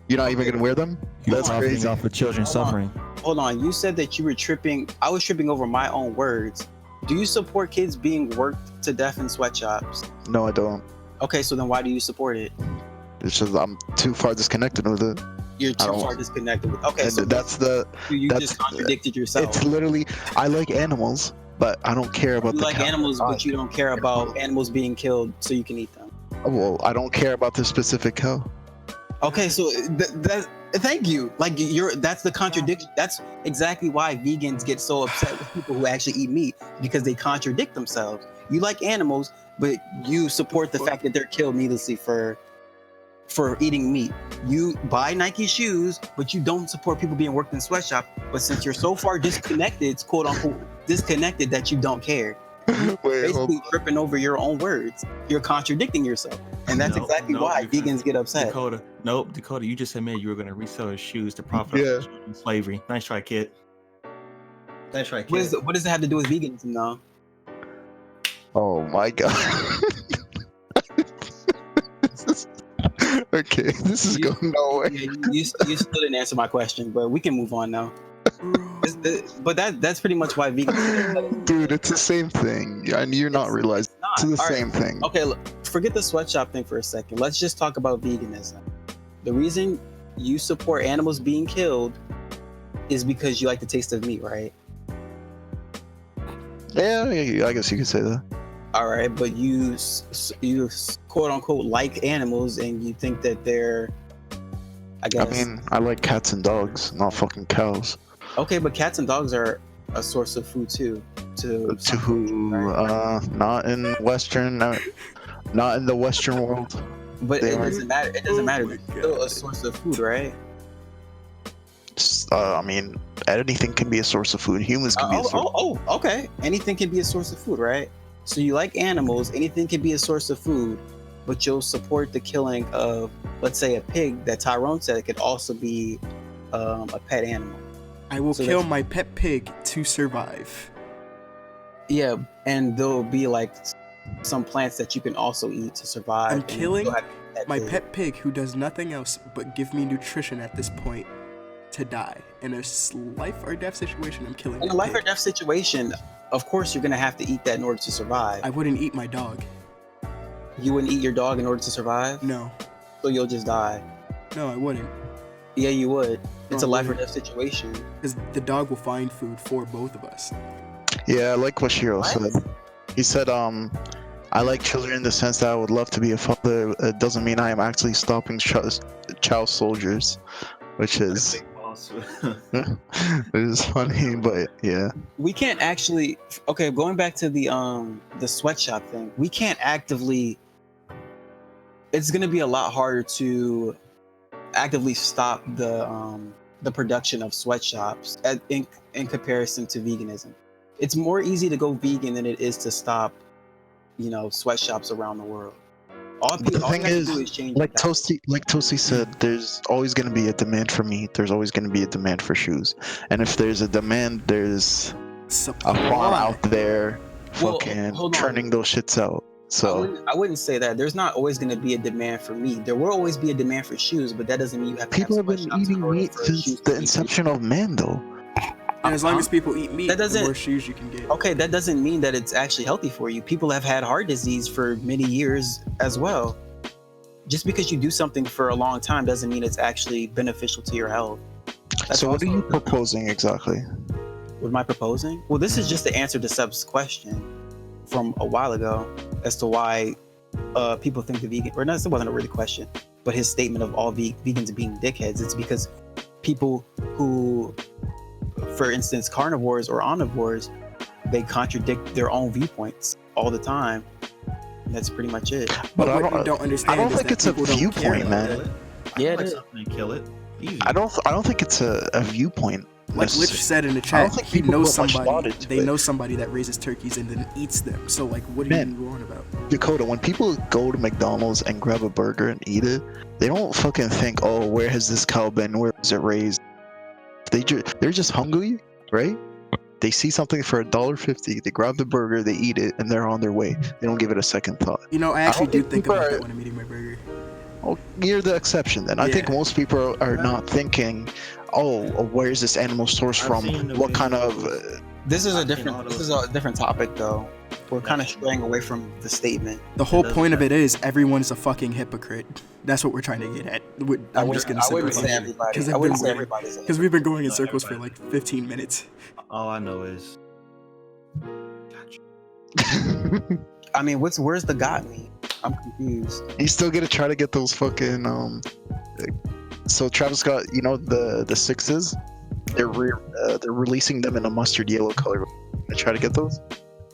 You're not even gonna wear them? That's crazy. Off of children suffering. Hold on. You said that you were tripping. I was tripping over my own words. Do you support kids being worked to death in sweatshops? No, I don't. Okay, so then why do you support it? It's just I'm too far disconnected with it. You're too far disconnected with. Okay, so you that's just contradicted yourself. It's literally, I like animals, but I don't care about you the like animals, but you don't care about animals being killed so you can eat them. Well, I don't care about the specific cow. Okay, so thank you. Like that's the contradiction. That's exactly why vegans get so upset with people who actually eat meat, because they contradict themselves. You like animals, but you support the fact that they're killed needlessly for eating meat. You buy Nike shoes, but you don't support people being worked in sweatshops. But since you're so far disconnected, quote unquote, disconnected, that you don't care. You're basically tripping over your own words. You're contradicting yourself. And that's exactly why vegans get upset. Dakota, you just admitted you were going to resell his shoes to profit from slavery. Nice try, kid. Nice try, kid. What does it have to do with veganism, though? Oh my god. Okay, this is going nowhere. You still didn't answer my question, but we can move on now. But that's pretty much why vegans. Dude, it's the same thing, and you're not realizing it's the same thing. Okay, look, forget the sweatshop thing for a second. Let's just talk about veganism. The reason you support animals being killed is because you like the taste of meat, right? Yeah, I guess you could say that. All right, but you quote unquote like animals, and you think that they're, I guess. I mean, I like cats and dogs, not fucking cows. Okay, but cats and dogs are a source of food too. To who? Right? Not in Western, not in the Western world. But it doesn't matter. It doesn't matter. It's still a source of food, right? I mean, anything can be a source of food. Humans can be a source. Okay. Anything can be a source of food, right? So you like animals, anything can be a source of food, but you'll support the killing of, let's say, a pig that Tyrone said could also be a pet animal. I will kill my pet pig to survive. Yeah, and there'll be like some plants that you can also eat to survive. I'm killing my pet pig who does nothing else but give me nutrition at this point to die. In a life or death situation, I'm killing in a life or death situation, of course you're gonna have to eat that in order to survive. I wouldn't eat my dog. You wouldn't eat your dog in order to survive? No. So you'll just die? No, I wouldn't. Yeah, you would. It's a life or death situation. Because the dog will find food for both of us. Yeah, I like what Shiro said. He said, I like children in the sense that I would love to be a father. It doesn't mean I am actually stopping child soldiers, which is it is funny, but yeah. We can't actually. Okay, going back to the sweatshop thing, we can't actively. It's gonna be a lot harder to actively stop the production of sweatshops in comparison to veganism. It's more easy to go vegan than it is to stop, sweatshops around the world. All you have to do is change. Like Toasty said, there's always going to be a demand for meat. There's always going to be a demand for shoes. And if there's a demand, there's a farm out there fucking churning those shits out. So I wouldn't say that. There's not always going to be a demand for meat. There will always be a demand for shoes, but that doesn't mean you have to. People have been eating meat since the inception of man, though. And as long as people eat meat, the more shoes you can get. Okay, that doesn't mean that it's actually healthy for you. People have had heart disease for many years as well. Just because you do something for a long time doesn't mean it's actually beneficial to your health. So what are you proposing exactly? What am I proposing? Well, this is just the answer to Sub's question from a while ago as to why people think the vegan, or not, it wasn't a really question, but his statement of all vegans being dickheads. It's because people who, for instance, carnivores or omnivores, they contradict their own viewpoints all the time. And that's pretty much it. But what you don't understand, I don't think it's a viewpoint, man. Yeah, like something and kill it. Easy. I don't think it's a viewpoint. Like Lich said in the chat, he knows somebody. They know somebody that raises turkeys and then eats them. So like, what are you on about? Dakota, when people go to McDonald's and grab a burger and eat it, they don't fucking think, oh, where has this cow been? Where is it raised? They're just hungry, right? They see something for $1.50, they grab the burger, they eat it, and they're on their way. They don't give it a second thought. I actually do think about that when I'm eating my burger. Oh, you're the exception then. I think most people are not thinking, oh, where is this animal sourced from? What kind of... This is a different topic, though. We're kind of straying away from the statement. The whole point of it is everyone's a fucking hypocrite. That's what we're trying to get at. I'm just gonna say everybody. Because we've been going in circles for like 15 minutes. All I know is. I mean, where's the got me? I'm confused. You still gotta try to get those fucking So Travis Scott, the sixes, they're releasing them in a mustard yellow color. I try to get those.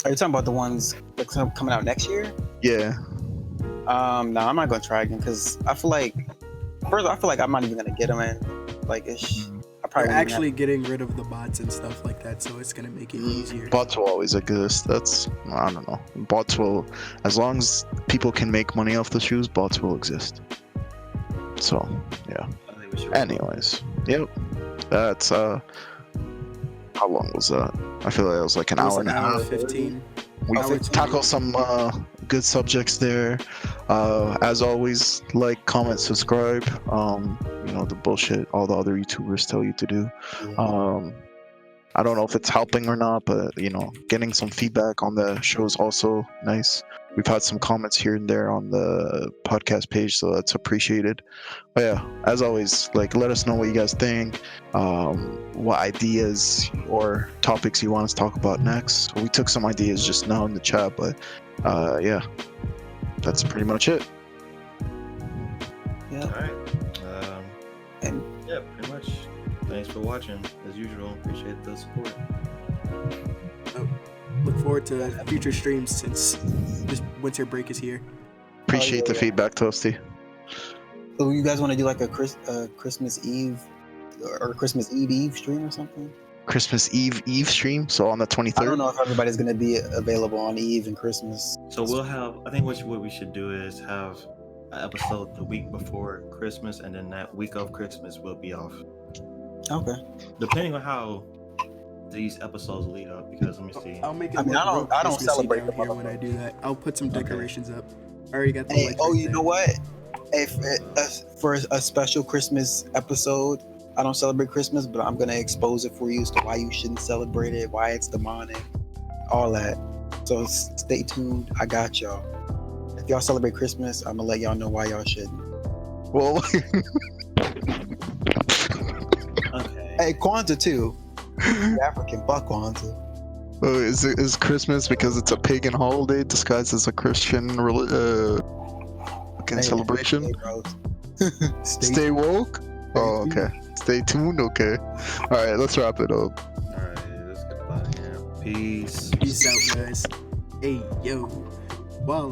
Are you talking about the ones that's coming out next year? Yeah. No, I'm not gonna try again because I feel like I'm not even gonna get them in. Like, I probably actually getting rid of the bots and stuff like that, so it's gonna make it easier. Bots will always exist. I don't know. Bots will, as long as people can make money off the shoes, bots will exist. So yeah. Anyways, yep. That's how long was that? I feel like it was like an hour and a half. 15. We tackle some good subjects there. As always, like, comment, subscribe. The bullshit all the other YouTubers tell you to do. I don't know if it's helping or not, but getting some feedback on the show is also nice. We've had some comments here and there on the podcast page, so that's appreciated. But yeah, as always, let us know what you guys think, what ideas or topics you want us to talk about next. We took some ideas just now in the chat, but yeah, that's pretty much it. Yeah. All right. And yeah, pretty much. Thanks for watching, as usual. Appreciate the support. Look forward to future streams since this winter break is here. Appreciate the feedback, Toasty. So you guys want to do like a Christmas Eve or Christmas Eve stream or something? Christmas Eve stream. So on the 23rd. I don't know if everybody's gonna be available on Eve and Christmas. So we'll have. I think what we should do is have an episode the week before Christmas, and then that week of Christmas we'll be off. Okay. Depending on how these episodes lead up, because let me see. I'll make it. I mean, I don't Christmassy celebrate down the here when I do that. I'll put some Okay. decorations up. I already got the Hey, lights oh, right you there. know what? If for a special Christmas episode, I don't celebrate Christmas, but I'm gonna expose it for you as to why you shouldn't celebrate it, why it's demonic, all that. So stay tuned. I got y'all. If y'all celebrate Christmas, I'm gonna let y'all know why y'all shouldn't. Well, Okay. Hey, Kwanzaa too. You're African, fuck Kwanzaa. is Christmas because it's a pagan holiday disguised as a Christian fucking Hey, celebration? hey, bro. Stay woke? Oh, okay. Stay tuned? Okay. Alright, let's wrap it up. All right. Let's get out of here. Peace. Peace out, guys. Hey, yo. Wow.